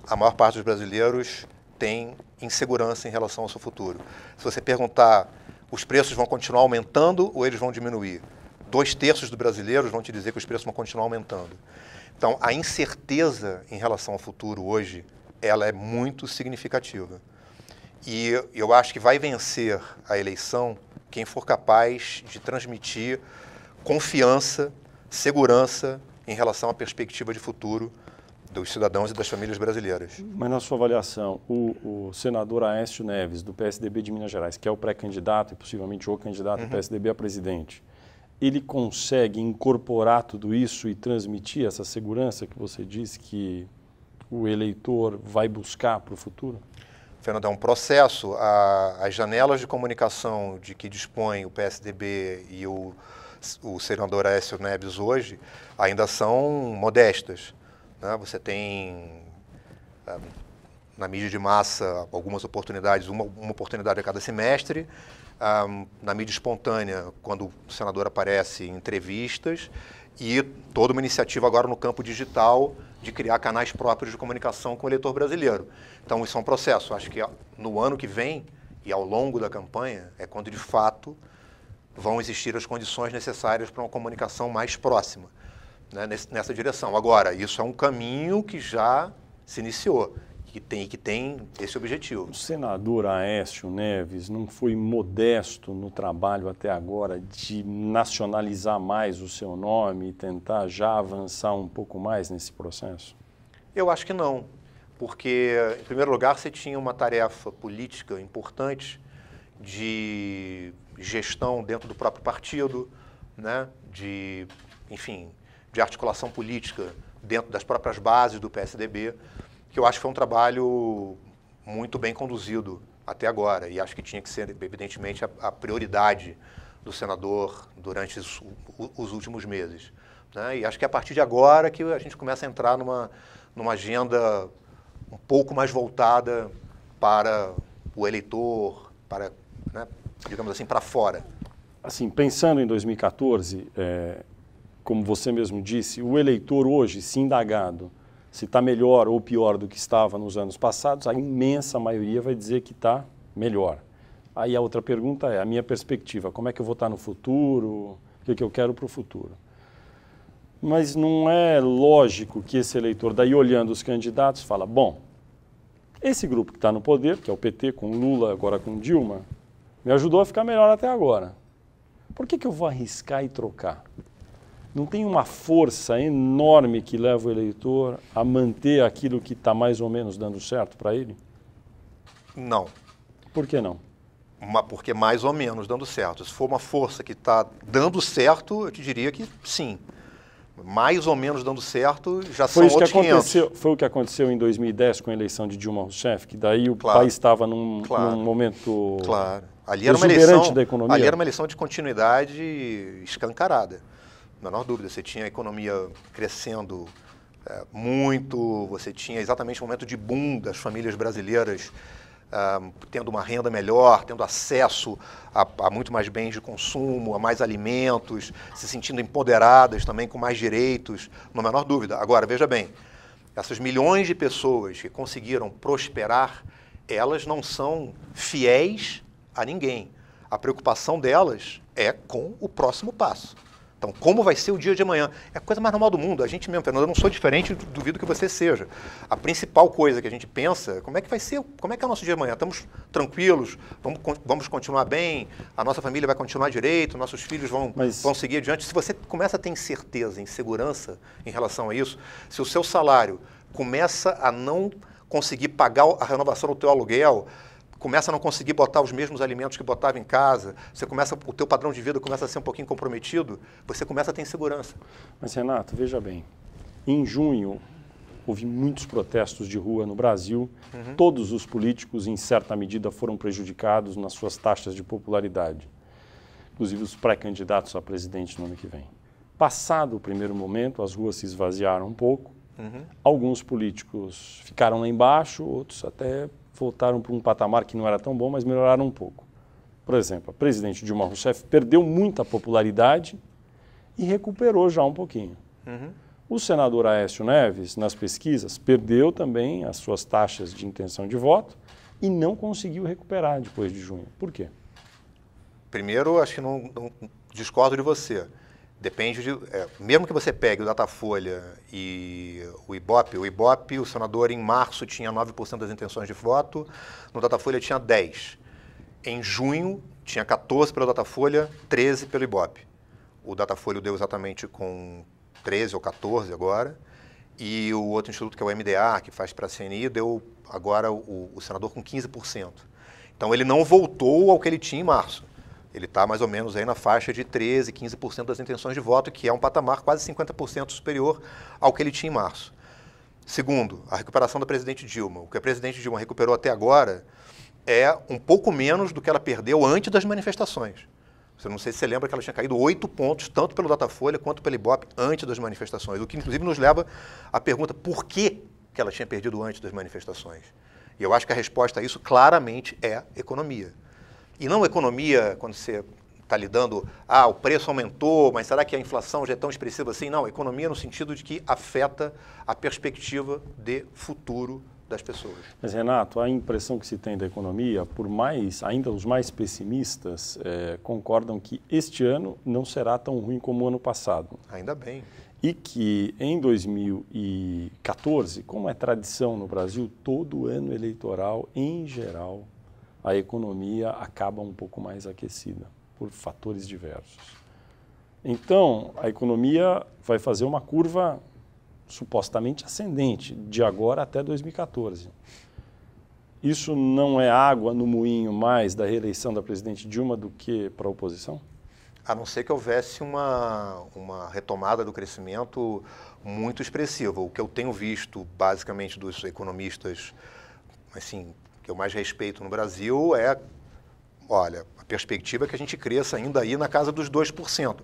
a maior parte dos brasileiros tem insegurança em relação ao seu futuro. Se você perguntar, os preços vão continuar aumentando ou eles vão diminuir? 2/3 dos brasileiros vão te dizer que os preços vão continuar aumentando. Então, a incerteza em relação ao futuro hoje, ela é muito significativa. E eu acho que vai vencer a eleição quem for capaz de transmitir confiança, segurança em relação à perspectiva de futuro dos cidadãos e das famílias brasileiras. Mas na sua avaliação, o senador Aécio Neves, do PSDB de Minas Gerais, que é o pré-candidato e possivelmente o candidato do PSDB a presidente, ele consegue incorporar tudo isso e transmitir essa segurança que você disse que o eleitor vai buscar para o futuro? Fernando, é um processo. As janelas de comunicação de que dispõe o PSDB e o senador Aécio Neves hoje ainda são modestas, né? Você tem, na mídia de massa, algumas oportunidades, uma oportunidade a cada semestre. Na mídia espontânea, quando o senador aparece em entrevistas, e toda uma iniciativa agora no campo digital de criar canais próprios de comunicação com o eleitor brasileiro. Então, isso é um processo. Acho que no ano que vem e ao longo da campanha é quando, de fato, vão existir as condições necessárias para uma comunicação mais próxima, né, nessa direção. Agora, isso é um caminho que já se iniciou, que tem esse objetivo. O senador Aécio Neves não foi modesto no trabalho até agora de nacionalizar mais o seu nome e tentar já avançar um pouco mais nesse processo? Eu acho que não, porque, em primeiro lugar, você tinha uma tarefa política importante de gestão dentro do próprio partido, né, enfim, de articulação política dentro das próprias bases do PSDB, que eu acho que foi um trabalho muito bem conduzido até agora, e acho que tinha que ser, evidentemente, a prioridade do senador durante os últimos meses, né? E acho que é a partir de agora que a gente começa a entrar numa agenda um pouco mais voltada para o eleitor, para, né, digamos assim, para fora. Assim, pensando em 2014, como você mesmo disse, o eleitor hoje, se indagado, se está melhor ou pior do que estava nos anos passados, a imensa maioria vai dizer que está melhor. Aí a outra pergunta é, a minha perspectiva, como é que eu vou estar no futuro, o que eu quero para o futuro? Mas não é lógico que esse eleitor, daí olhando os candidatos, fala, bom, esse grupo que está no poder, que é o PT, com Lula, agora com Dilma, me ajudou a ficar melhor até agora. Por que eu vou arriscar e trocar? Não tem uma força enorme que leva o eleitor a manter aquilo que está mais ou menos dando certo para ele? Não. Por que não? Porque mais ou menos dando certo. Se for uma força que está dando certo, eu te diria que sim. Mais ou menos dando certo, já são outros 500. Foi o que aconteceu em 2010 com a eleição de Dilma Rousseff, que daí o país estava num momento exuberante da economia. Ali era uma eleição de continuidade escancarada. Menor dúvida, você tinha a economia crescendo muito, você tinha exatamente o momento de boom das famílias brasileiras tendo uma renda melhor, tendo acesso a muito mais bens de consumo, a mais alimentos, se sentindo empoderadas também com mais direitos, não há menor dúvida. Agora, veja bem, essas milhões de pessoas que conseguiram prosperar, elas não são fiéis a ninguém. A preocupação delas é com o próximo passo. Então, como vai ser o dia de amanhã? É a coisa mais normal do mundo. A gente mesmo, Fernando, eu não sou diferente, duvido que você seja. A principal coisa que a gente pensa, como é que vai ser, como é que é o nosso dia de amanhã? Estamos tranquilos, vamos continuar bem, a nossa família vai continuar direito, nossos filhos vão seguir adiante. Se você começa a ter incerteza, insegurança em relação a isso, se o seu salário começa a não conseguir pagar a renovação do teu aluguel, começa a não conseguir botar os mesmos alimentos que botava em casa, o teu padrão de vida começa a ser um pouquinho comprometido, você começa a ter insegurança. Mas, Renato, veja bem, em junho houve muitos protestos de rua no Brasil, todos os políticos, em certa medida, foram prejudicados nas suas taxas de popularidade, inclusive os pré-candidatos a presidente no ano que vem. Passado o primeiro momento, as ruas se esvaziaram um pouco, alguns políticos ficaram lá embaixo, outros até voltaram para um patamar que não era tão bom, mas melhoraram um pouco. Por exemplo, a presidente Dilma Rousseff perdeu muita popularidade e recuperou já um pouquinho. O senador Aécio Neves, nas pesquisas, perdeu também as suas taxas de intenção de voto e não conseguiu recuperar depois de junho. Por quê? Primeiro, acho que não discordo de você. Depende de... mesmo que você pegue o Datafolha e o Ibope, o senador em março tinha 9% das intenções de voto, no Datafolha tinha 10%. Em junho tinha 14% pelo Datafolha, 13% pelo Ibope. O Datafolha deu exatamente com 13% ou 14% agora, e o outro instituto, que é o MDA, que faz para a CNI, deu agora o senador com 15%. Então ele não voltou ao que ele tinha em março. Ele está mais ou menos aí na faixa de 13%, 15% das intenções de voto, que é um patamar quase 50% superior ao que ele tinha em março. Segundo, a recuperação da presidente Dilma. O que a presidente Dilma recuperou até agora é um pouco menos do que ela perdeu antes das manifestações. Você não sei se você lembra que ela tinha caído 8 pontos, tanto pelo Datafolha quanto pelo Ibope, antes das manifestações. O que, inclusive, nos leva à pergunta por que ela tinha perdido antes das manifestações. E eu acho que a resposta a isso claramente é economia. E não economia, quando você está lidando, o preço aumentou, mas será que a inflação já é tão expressiva assim? Não, economia no sentido de que afeta a perspectiva de futuro das pessoas. Mas, Renato, a impressão que se tem da economia, por mais, ainda os mais pessimistas, concordam que este ano não será tão ruim como o ano passado. Ainda bem. E que em 2014, como é tradição no Brasil, todo ano eleitoral, em geral, a economia acaba um pouco mais aquecida, por fatores diversos. Então, a economia vai fazer uma curva supostamente ascendente, de agora até 2014. Isso não é água no moinho mais da reeleição da presidente Dilma do que para a oposição? A não ser que houvesse uma retomada do crescimento muito expressiva. O que eu tenho visto, basicamente, dos economistas, assim, que eu mais respeito no Brasil é, olha, a perspectiva é que a gente cresça ainda aí na casa dos 2%.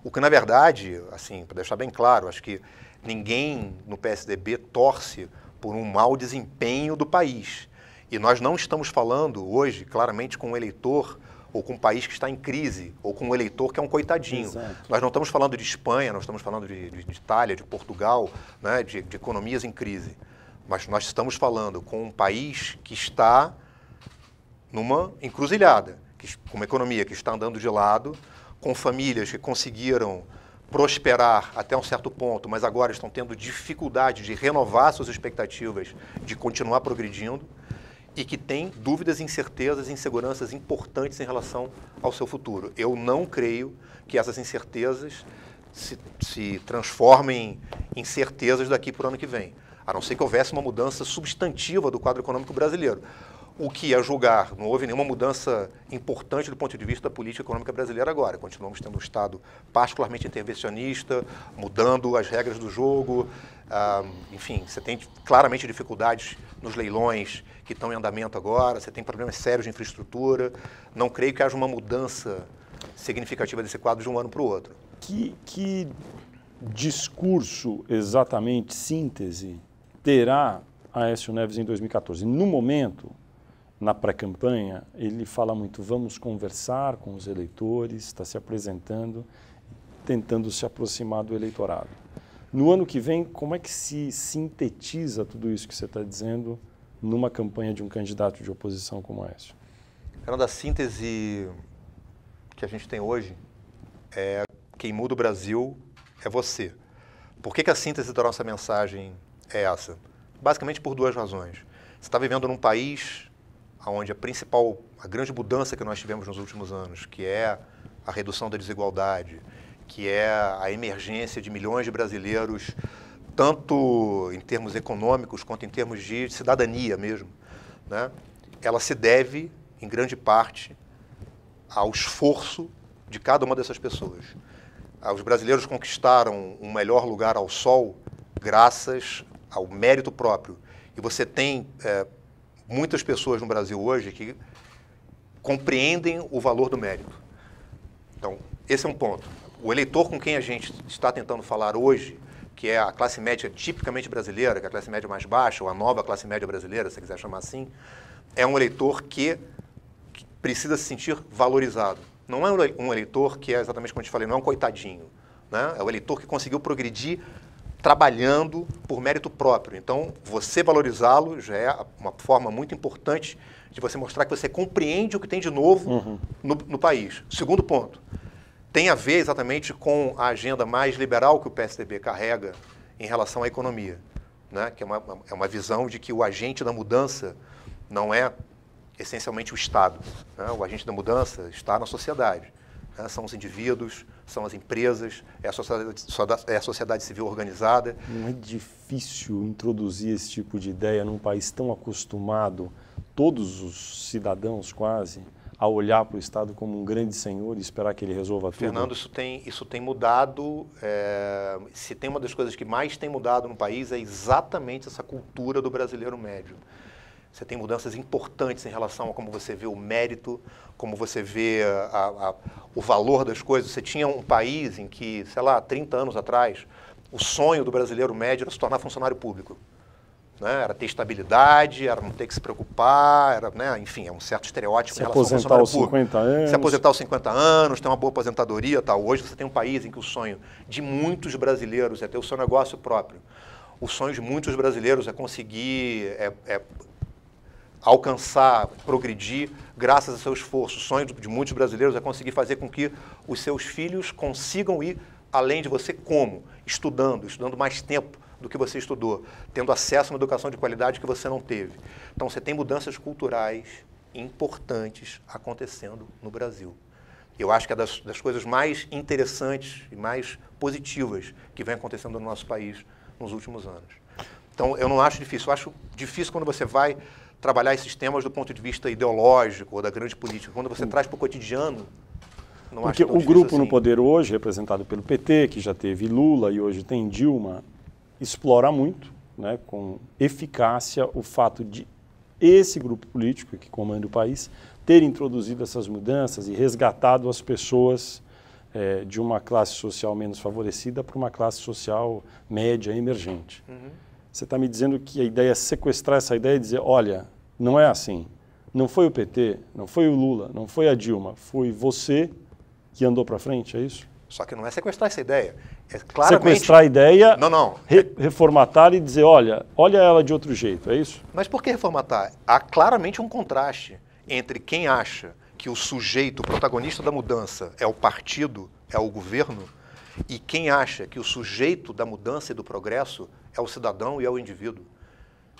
O que, na verdade, assim, para deixar bem claro, acho que ninguém no PSDB torce por um mau desempenho do país. E nós não estamos falando hoje, claramente, com um eleitor ou com um país que está em crise, ou com um eleitor que é um coitadinho. Exato. Nós não estamos falando de Espanha, nós estamos falando de Itália, de Portugal, né, de economias em crise. Mas nós estamos falando com um país que está numa encruzilhada, com uma economia que está andando de lado, com famílias que conseguiram prosperar até um certo ponto, mas agora estão tendo dificuldade de renovar suas expectativas, de continuar progredindo, e que tem dúvidas, incertezas e inseguranças importantes em relação ao seu futuro. Eu não creio que essas incertezas se transformem em certezas daqui para o ano que vem, a não ser que houvesse uma mudança substantiva do quadro econômico brasileiro. O que é julgar, não houve nenhuma mudança importante do ponto de vista da política econômica brasileira agora. Continuamos tendo um Estado particularmente intervencionista, mudando as regras do jogo. Enfim, você tem claramente dificuldades nos leilões que estão em andamento agora, você tem problemas sérios de infraestrutura. Não creio que haja uma mudança significativa desse quadro de um ano para o outro. Que discurso, exatamente, síntese, terá Aécio Neves em 2014? No momento, na pré-campanha, ele fala muito, vamos conversar com os eleitores, está se apresentando, tentando se aproximar do eleitorado. No ano que vem, como é que se sintetiza tudo isso que você está dizendo numa campanha de um candidato de oposição como Aécio? Fernando, a síntese que a gente tem hoje é quem muda o Brasil é você. Por que a síntese da nossa mensagem é essa? Basicamente por duas razões. Você está vivendo num país onde a grande mudança que nós tivemos nos últimos anos, que é a redução da desigualdade, que é a emergência de milhões de brasileiros, tanto em termos econômicos quanto em termos de cidadania mesmo, né? ela se deve, em grande parte, ao esforço de cada uma dessas pessoas. Os brasileiros conquistaram um melhor lugar ao sol graças ao mérito próprio. E você tem muitas pessoas no Brasil hoje que compreendem o valor do mérito. Então, esse é um ponto. O eleitor com quem a gente está tentando falar hoje, que é a classe média tipicamente brasileira, que é a classe média mais baixa, ou a nova classe média brasileira, se você quiser chamar assim, é um eleitor que precisa se sentir valorizado. Não é um eleitor que é exatamente como eu te falei, não é um coitadinho, né? É o eleitor que conseguiu progredir trabalhando por mérito próprio. Então, você valorizá-lo já é uma forma muito importante de você mostrar que você compreende o que tem de novo no país. Segundo ponto, tem a ver exatamente com a agenda mais liberal que o PSDB carrega em relação à economia, né? Que é uma visão de que o agente da mudança não é essencialmente o Estado, né? O agente da mudança está na sociedade, né? São os indivíduos, são as empresas, é a sociedade civil organizada. Não é difícil introduzir esse tipo de ideia num país tão acostumado, todos os cidadãos quase, a olhar para o Estado como um grande senhor e esperar que ele resolva tudo? Fernando, isso tem mudado. Se tem uma das coisas que mais tem mudado no país é exatamente essa cultura do brasileiro médio. Você tem mudanças importantes em relação a como você vê o mérito, como você vê o valor das coisas. Você tinha um país em que, sei lá, 30 anos atrás, o sonho do brasileiro médio era se tornar funcionário público. Né? Era ter estabilidade, era não ter que se preocupar, era, né? Enfim, é um certo estereótipo em relação ao funcionário público. Se aposentar aos 50 anos. Se aposentar aos 50 anos, ter uma boa aposentadoria, tal. Hoje você tem um país em que o sonho de muitos brasileiros é ter o seu negócio próprio. O sonho de muitos brasileiros é conseguir alcançar, progredir graças ao seu esforço. O sonho de muitos brasileiros é conseguir fazer com que os seus filhos consigam ir além de você como? Estudando mais tempo do que você estudou, tendo acesso a uma educação de qualidade que você não teve. Então, você tem mudanças culturais importantes acontecendo no Brasil. Eu acho que é das coisas mais interessantes e mais positivas que vem acontecendo no nosso país nos últimos anos. Então, eu não acho difícil. Eu acho difícil quando você vai trabalhar esses temas do ponto de vista ideológico ou da grande política. Quando você traz para o cotidiano, não acho tão difícil. Porque o grupo no poder hoje, representado pelo PT, que já teve Lula e hoje tem Dilma, explora muito, né, com eficácia o fato de esse grupo político que comanda o país ter introduzido essas mudanças e resgatado as pessoas de uma classe social menos favorecida para uma classe social média emergente. Você está me dizendo que a ideia é sequestrar essa ideia e dizer, olha, não é assim. Não foi o PT, não foi o Lula, não foi a Dilma, foi você que andou para frente, é isso? Só que não é sequestrar essa ideia. É claramente... Sequestrar a ideia, não. Reformatar e dizer, olha ela de outro jeito, é isso? Mas por que reformatar? Há claramente um contraste entre quem acha que o sujeito, o protagonista da mudança é o partido, é o governo, e quem acha que o sujeito da mudança e do progresso é o cidadão e é o indivíduo.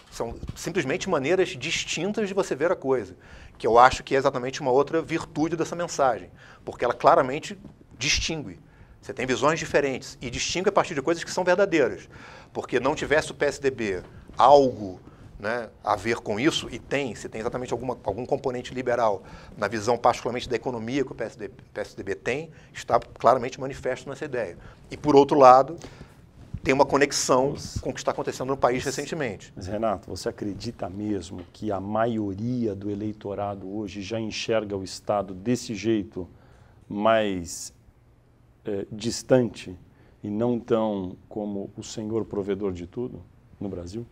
São simplesmente maneiras distintas de você ver a coisa, que eu acho que é exatamente uma outra virtude dessa mensagem, porque ela claramente distingue. Você tem visões diferentes e distingue a partir de coisas que são verdadeiras, porque não tivesse o PSDB algo, né, a ver com isso, e você tem exatamente algum componente liberal na visão particularmente da economia que o PSDB tem, está claramente manifesto nessa ideia. E, por outro lado, tem uma conexão com o que está acontecendo no país recentemente. Mas, Renato, você acredita mesmo que a maioria do eleitorado hoje já enxerga o Estado desse jeito mais distante e não tão como o senhor provedor de tudo no Brasil?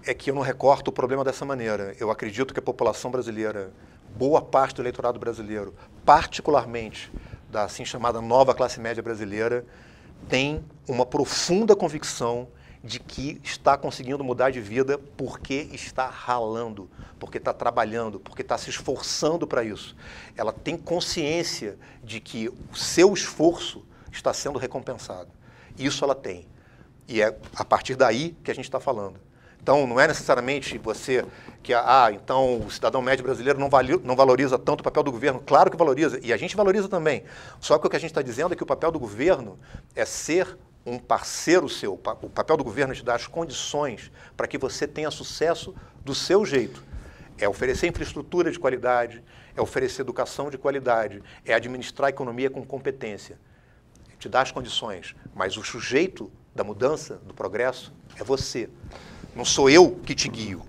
É que eu não recorto o problema dessa maneira. Eu acredito que a população brasileira, boa parte do eleitorado brasileiro, particularmente da assim chamada nova classe média brasileira, tem uma profunda convicção de que está conseguindo mudar de vida porque está ralando, porque está trabalhando, porque está se esforçando para isso. Ela tem consciência de que o seu esforço está sendo recompensado. Isso ela tem. E é a partir daí que a gente está falando. Então, não é necessariamente você que, então o cidadão médio brasileiro não valoriza tanto o papel do governo. Claro que valoriza, e a gente valoriza também. Só que o que a gente está dizendo é que o papel do governo é ser um parceiro seu. O papel do governo é te dar as condições para que você tenha sucesso do seu jeito. É oferecer infraestrutura de qualidade, é oferecer educação de qualidade, é administrar a economia com competência. Te dá as condições, mas o sujeito da mudança, do progresso, é você. Não sou eu que te guio.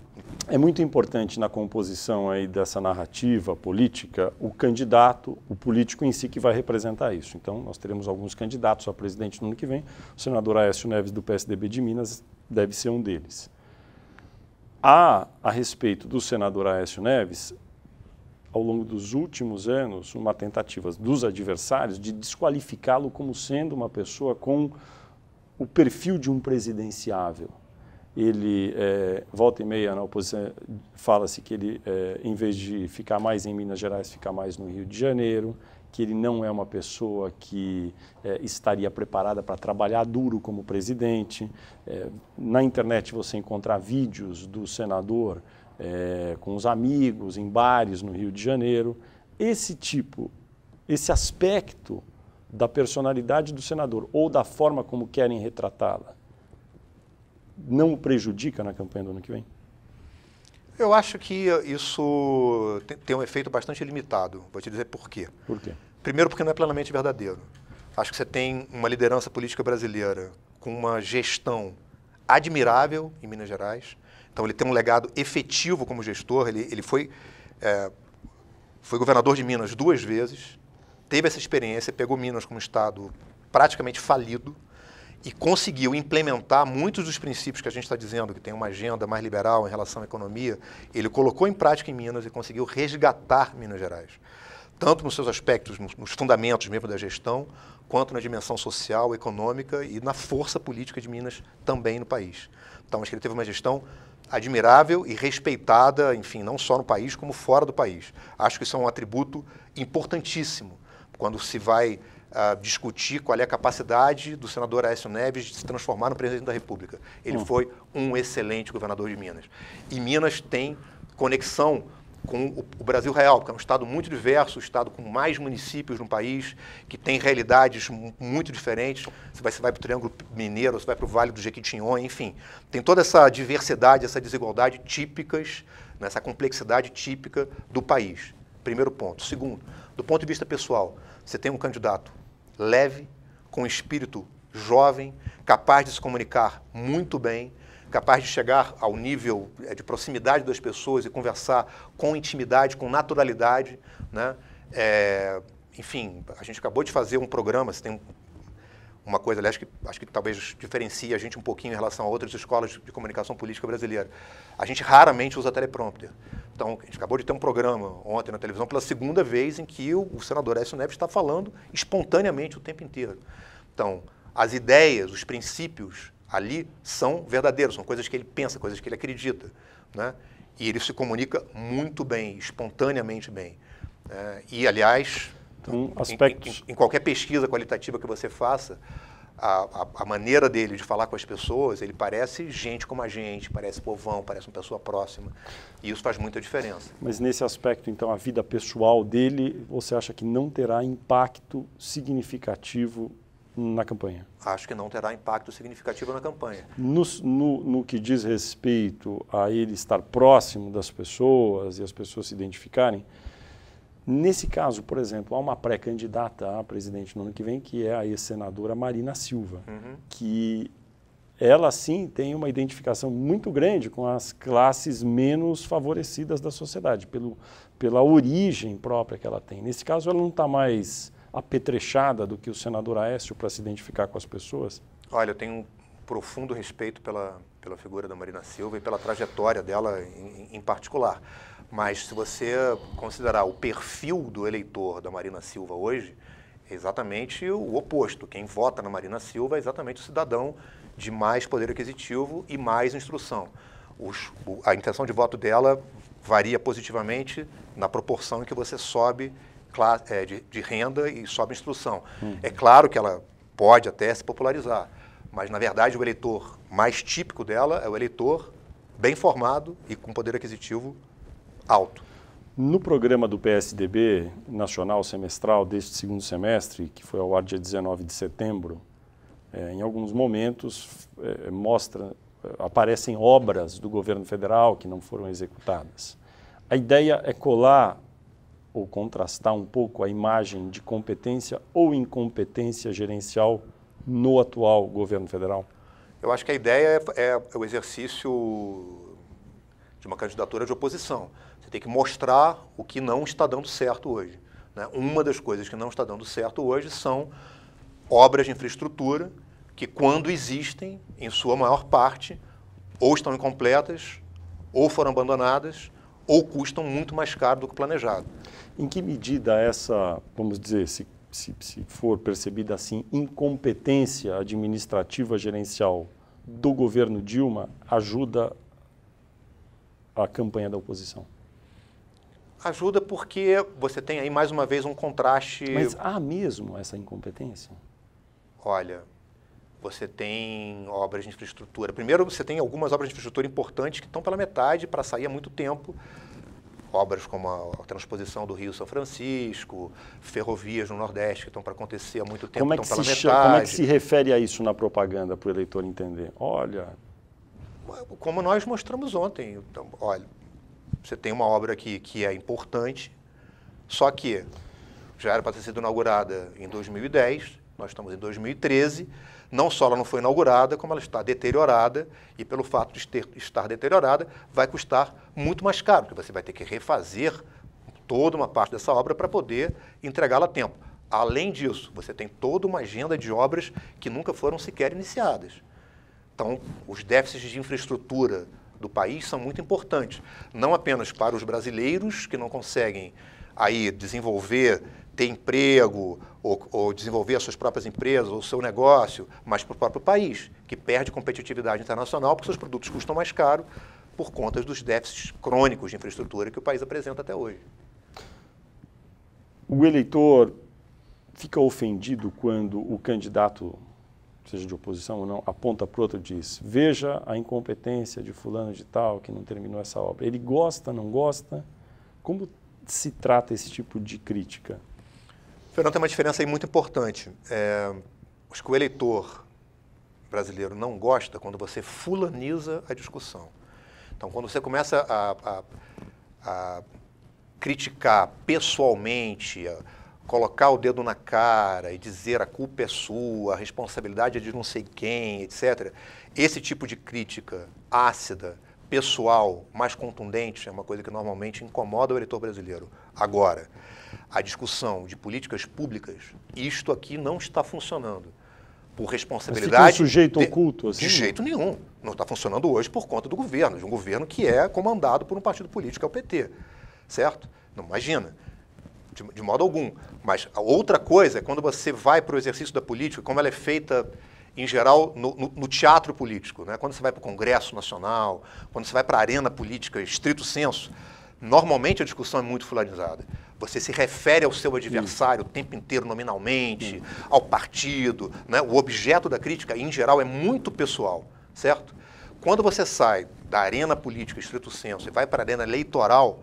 É muito importante na composição aí dessa narrativa política o candidato, o político em si que vai representar isso. Então, nós teremos alguns candidatos a presidente no ano que vem. O senador Aécio Neves, do PSDB de Minas, deve ser um deles. Há, a respeito do senador Aécio Neves, ao longo dos últimos anos, uma tentativa dos adversários de desqualificá-lo como sendo uma pessoa com o perfil de um presidenciável. Ele, volta e meia na oposição, fala-se que ele, em vez de ficar mais em Minas Gerais, fica mais no Rio de Janeiro, que ele não é uma pessoa que estaria preparada para trabalhar duro como presidente. Na internet você encontra vídeos do senador com os amigos, em bares no Rio de Janeiro. Esse aspecto da personalidade do senador ou da forma como querem retratá-la, não o prejudica na campanha do ano que vem? Eu acho que isso tem um efeito bastante limitado. Vou te dizer por quê. Por quê? Primeiro, porque não é plenamente verdadeiro. Acho que você tem uma liderança política brasileira com uma gestão admirável em Minas Gerais. Então, ele tem um legado efetivo como gestor. Ele foi governador de Minas 2 vezes, teve essa experiência, pegou Minas como um estado praticamente falido, e conseguiu implementar muitos dos princípios que a gente está dizendo, que tem uma agenda mais liberal em relação à economia, ele colocou em prática em Minas e conseguiu resgatar Minas Gerais. Tanto nos seus aspectos, nos fundamentos mesmo da gestão, quanto na dimensão social, econômica e na força política de Minas também no país. Então, acho que ele teve uma gestão admirável e respeitada, enfim, não só no país, como fora do país. Acho que isso é um atributo importantíssimo quando se vai discutir qual é a capacidade do senador Aécio Neves de se transformar no presidente da República. Ele foi um excelente governador de Minas. E Minas tem conexão com o Brasil real, porque é um estado muito diverso, um estado com mais municípios no país, que tem realidades muito diferentes. Você vai para o Triângulo Mineiro, você vai para o Vale do Jequitinhonha, enfim. Tem toda essa diversidade, essa desigualdade típicas, né, essa complexidade típica do país. Primeiro ponto. Segundo, do ponto de vista pessoal, você tem um candidato leve, com espírito jovem, capaz de se comunicar muito bem, capaz de chegar ao nível de proximidade das pessoas e conversar com intimidade, com naturalidade, né? Enfim, a gente acabou de fazer um programa, você tem uma coisa, aliás, que acho que talvez diferencie a gente um pouquinho em relação a outras escolas de comunicação política brasileira. A gente raramente usa teleprompter. Então, a gente acabou de ter um programa ontem na televisão pela segunda vez em que o senador Aécio Neves está falando espontaneamente o tempo inteiro. Então, as ideias, os princípios ali são verdadeiros, são coisas que ele pensa, coisas que ele acredita, né? E ele se comunica muito bem, espontaneamente bem. E, aliás, aspectos... em qualquer pesquisa qualitativa que você faça, a maneira dele de falar com as pessoas, ele parece gente como a gente, parece povão, parece uma pessoa próxima. E isso faz muita diferença. Mas nesse aspecto, então, a vida pessoal dele, você acha que não terá impacto significativo na campanha? Acho que não terá impacto significativo na campanha. No que diz respeito a ele estar próximo das pessoas e as pessoas se identificarem, nesse caso, por exemplo, há uma pré-candidata a presidente no ano que vem, que é a ex-senadora Marina Silva, que ela, sim, tem uma identificação muito grande com as classes menos favorecidas da sociedade, pela origem própria que ela tem. Nesse caso, ela não está mais apetrechada do que o senador Aécio para se identificar com as pessoas? Olha, eu tenho um profundo respeito pela figura da Marina Silva e pela trajetória dela em particular. Mas se você considerar o perfil do eleitor da Marina Silva hoje, é exatamente o oposto. Quem vota na Marina Silva é exatamente o cidadão de mais poder aquisitivo e mais instrução. A intenção de voto dela varia positivamente na proporção em que você sobe de renda e sobe instrução. É claro que ela pode até se popularizar, mas, na verdade, o eleitor mais típico dela é o eleitor bem formado e com poder aquisitivo alto. No programa do PSDB nacional semestral deste segundo semestre, que foi ao ar dia 19 de setembro, em alguns momentos aparecem obras do governo federal que não foram executadas. A ideia é colar ou contrastar um pouco a imagem de competência ou incompetência gerencial no atual governo federal? Eu acho que a ideia é o exercício de uma candidatura de oposição. Você tem que mostrar o que não está dando certo hoje, né? Uma das coisas que não está dando certo hoje são obras de infraestrutura que, quando existem, em sua maior parte, ou estão incompletas, ou foram abandonadas, ou custam muito mais caro do que planejado. Em que medida essa, vamos dizer, se for percebida assim, incompetência administrativa gerencial do governo Dilma ajuda a campanha da oposição? Ajuda porque você tem aí mais uma vez um contraste... Mas há mesmo essa incompetência? Olha, você tem obras de infraestrutura. Primeiro, você tem algumas obras de infraestrutura importantes que estão pela metade para sair há muito tempo. Obras como a transposição do Rio São Francisco, ferrovias no Nordeste que estão para acontecer há muito tempo, estão pela metade. Como é que se refere a isso na propaganda para o eleitor entender? Olha... Como nós mostramos ontem. Então, olha, você tem uma obra aqui que é importante, só que já era para ter sido inaugurada em 2010, nós estamos em 2013, não só ela não foi inaugurada, como ela está deteriorada, e pelo fato de estar deteriorada, vai custar muito mais caro, porque você vai ter que refazer toda uma parte dessa obra para poder entregá-la a tempo. Além disso, você tem toda uma agenda de obras que nunca foram sequer iniciadas. Então, os déficits de infraestrutura do país são muito importantes, não apenas para os brasileiros que não conseguem aí desenvolver, ter emprego ou desenvolver as suas próprias empresas ou o seu negócio, mas para o próprio país, que perde competitividade internacional porque seus produtos custam mais caro por conta dos déficits crônicos de infraestrutura que o país apresenta até hoje. O eleitor fica ofendido quando o candidato, seja de oposição ou não, aponta para o outro e diz: veja a incompetência de fulano de tal que não terminou essa obra. Ele gosta, não gosta? Como se trata esse tipo de crítica? Fernando, tem uma diferença aí muito importante. Acho que o eleitor brasileiro não gosta quando você fulaniza a discussão. Então, quando você começa a criticar pessoalmente, colocar o dedo na cara e dizer a culpa é sua, a responsabilidade é de não sei quem, etc. Esse tipo de crítica ácida, pessoal, mais contundente, é uma coisa que normalmente incomoda o eleitor brasileiro. Agora, a discussão de políticas públicas, isto aqui não está funcionando. Por responsabilidade... Mas fica um sujeito oculto, assim? De jeito nenhum. Não está funcionando hoje por conta do governo, de um governo que é comandado por um partido político, que é o PT. Certo? Não imagina. De modo algum. Mas a outra coisa é quando você vai para o exercício da política, como ela é feita, em geral, no teatro político, né? Quando você vai para o Congresso Nacional, quando você vai para a arena política, estrito senso, normalmente a discussão é muito fulanizada. Você se refere ao seu adversário o tempo inteiro nominalmente, ao partido, né? O objeto da crítica, em geral, é muito pessoal, certo? Quando você sai da arena política, estrito senso, e vai para a arena eleitoral,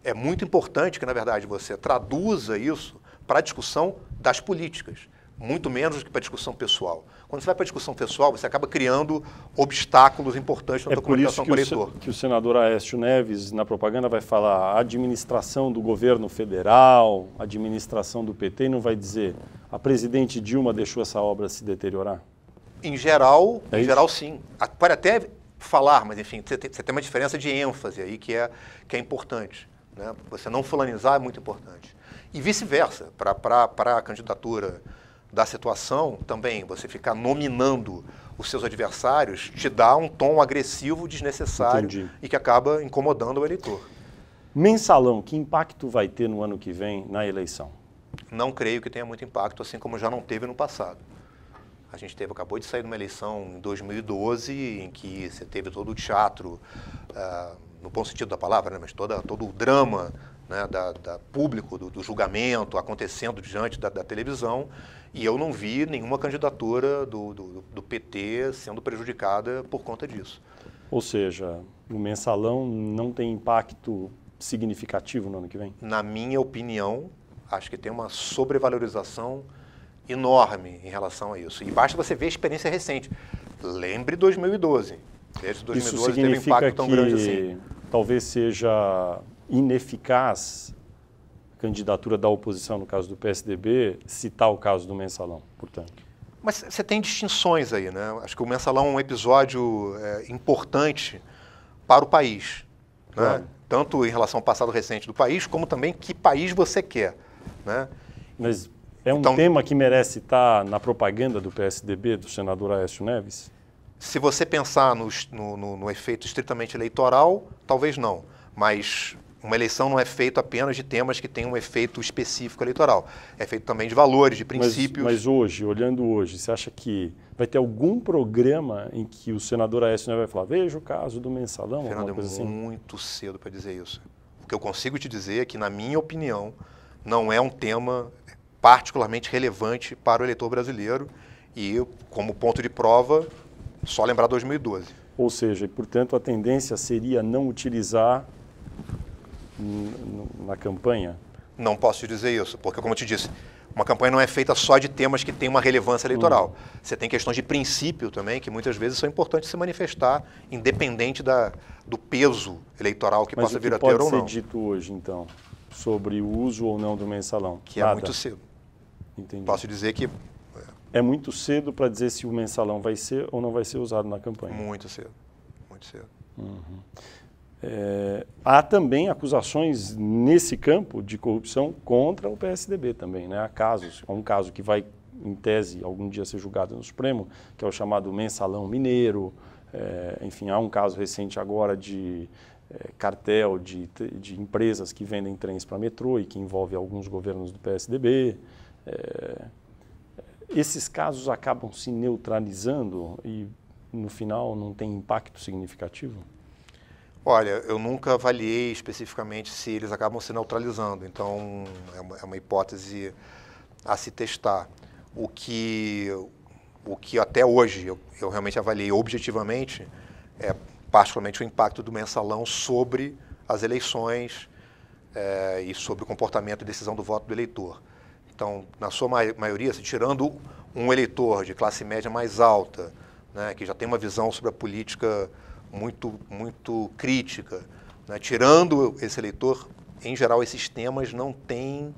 é muito importante que, na verdade, você traduza isso para a discussão das políticas, muito menos do que para a discussão pessoal. Quando você vai para a discussão pessoal, você acaba criando obstáculos importantes na tua comunicação com o eleitor. É por isso que o senador Aécio Neves, na propaganda, vai falar a administração do governo federal, a administração do PT, e não vai dizer a presidente Dilma deixou essa obra se deteriorar? Em geral, sim. Pode até falar, mas, enfim, você tem uma diferença de ênfase aí que é importante. Né? Você não fulanizar é muito importante. E vice-versa, para a candidatura da situação, também você ficar nominando os seus adversários te dá um tom agressivo, desnecessário. Entendi. E que acaba incomodando o eleitor. Mensalão, que impacto vai ter no ano que vem na eleição? Não creio que tenha muito impacto, assim como já não teve no passado. A gente acabou de sair de uma eleição em 2012, em que você teve todo o teatro, no bom sentido da palavra, né, mas todo o drama, né, público do julgamento acontecendo diante da televisão, e eu não vi nenhuma candidatura do PT sendo prejudicada por conta disso. Ou seja, o mensalão não tem impacto significativo no ano que vem? Na minha opinião, acho que tem uma sobrevalorização enorme em relação a isso. E basta você ver a experiência recente. Lembre 2012. Desde 2012 teve um impacto tão grande assim. Talvez seja ineficaz a candidatura da oposição, no caso do PSDB, citar o caso do Mensalão, portanto. Mas você tem distinções aí, né? Acho que o Mensalão é um episódio importante para o país, né? Claro. Tanto em relação ao passado recente do país, como também que país você quer, né? Mas é um tema que merece estar na propaganda do PSDB, do senador Aécio Neves? Se você pensar no efeito estritamente eleitoral, talvez não. Mas uma eleição não é feita apenas de temas que têm um efeito específico eleitoral. É feito também de valores, de princípios. Mas hoje, olhando hoje, você acha que vai ter algum programa em que o senador Aécio Neves vai falar, veja o caso do Mensalão, Fernando, alguma coisa assim? É muito cedo para dizer isso. O que eu consigo te dizer é que, na minha opinião, não é um tema particularmente relevante para o eleitor brasileiro e, como ponto de prova, só lembrar 2012. Ou seja, e, portanto, a tendência seria não utilizar na campanha? Não posso te dizer isso, porque, como eu te disse, uma campanha não é feita só de temas que têm uma relevância eleitoral. Você tem questões de princípio também, que muitas vezes são importantes se manifestar, independente do peso eleitoral que possa vir a ter ou não. Mas o que pode ser dito hoje, então, sobre o uso ou não do Mensalão? Que é muito cedo. Entendi. Posso dizer que... É muito cedo para dizer se o Mensalão vai ser ou não vai ser usado na campanha? Muito cedo, muito cedo. Uhum. Há também acusações nesse campo de corrupção contra o PSDB também, né? Há um caso que vai, em tese, algum dia ser julgado no Supremo, que é o chamado Mensalão Mineiro. Enfim, há um caso recente agora de cartel de empresas que vendem trens para metrô e que envolve alguns governos do PSDB. Esses casos acabam se neutralizando e, no final, não tem impacto significativo? Olha, eu nunca avaliei especificamente se eles acabam se neutralizando, então é uma hipótese a se testar. O que até hoje eu realmente avaliei objetivamente é particularmente o impacto do Mensalão sobre as eleições e sobre o comportamento e decisão do voto do eleitor. Então, na sua maioria, tirando um eleitor de classe média mais alta, né, que já tem uma visão sobre a política muito crítica, né? Tirando esse eleitor, em geral, esses temas não têm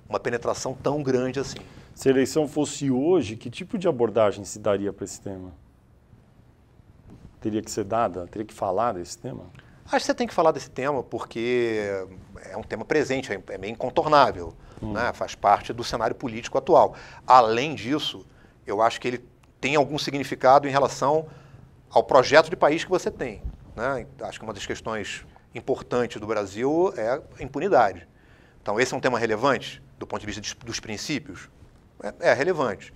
uma penetração tão grande assim. Se a eleição fosse hoje, que tipo de abordagem se daria para esse tema? Teria que ser dada? Teria que falar desse tema? Acho que você tem que falar desse tema porque é um tema presente, é meio incontornável, né? Faz parte do cenário político atual. Além disso, eu acho que ele tem algum significado em relação ao projeto de país que você tem, né? Acho que uma das questões importantes do Brasil é a impunidade. Então, esse é um tema relevante do ponto de vista dos princípios? É relevante.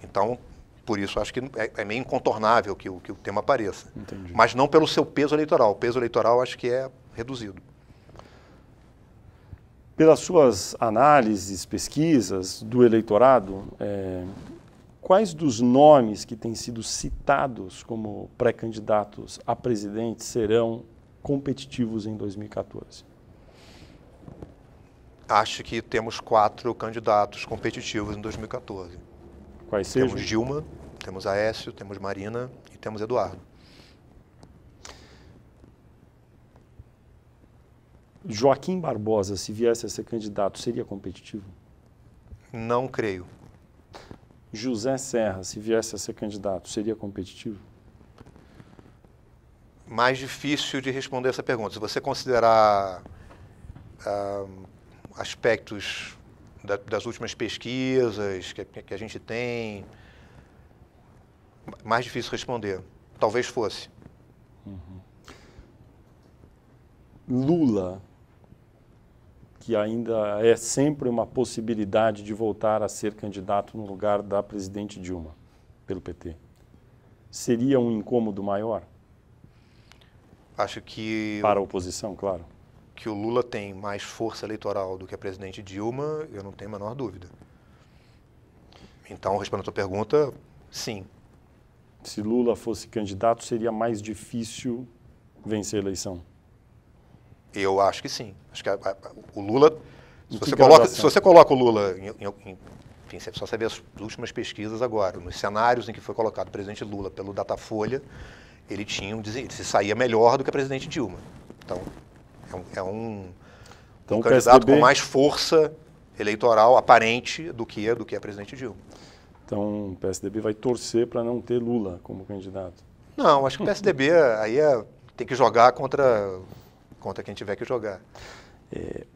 Então, por isso, acho que é meio incontornável que o tema apareça. Entendi. Mas não pelo seu peso eleitoral. O peso eleitoral acho que é reduzido. Pelas suas análises, pesquisas do eleitorado, quais dos nomes que têm sido citados como pré-candidatos a presidente serão competitivos em 2014? Acho que temos 4 candidatos competitivos em 2014. Quais sejam? Temos Dilma, temos Aécio, temos Marina e temos Eduardo. Joaquim Barbosa, se viesse a ser candidato, seria competitivo? Não creio. José Serra, se viesse a ser candidato, seria competitivo? Mais difícil de responder essa pergunta. Se você considerar aspectos das últimas pesquisas que a gente tem, mais difícil responder. Talvez fosse. Lula, que ainda é sempre uma possibilidade de voltar a ser candidato no lugar da presidente Dilma, pelo PT, seria um incômodo maior? Acho que... Para a oposição, claro. Que o Lula tem mais força eleitoral do que a presidente Dilma, eu não tenho a menor dúvida. Então, respondendo a tua pergunta, sim. Se Lula fosse candidato, seria mais difícil vencer a eleição? Eu acho que sim. Acho que o Lula... Se você coloca o Lula... Enfim, só você vê as últimas pesquisas agora, nos cenários em que foi colocado o presidente Lula pelo Datafolha, ele se saía melhor do que a presidente Dilma. Então, Então, um candidato PSDB... com mais força eleitoral aparente do que a presidente Dilma. Então o PSDB vai torcer para não ter Lula como candidato? Não, acho que o PSDB aí tem que jogar contra quem tiver que jogar.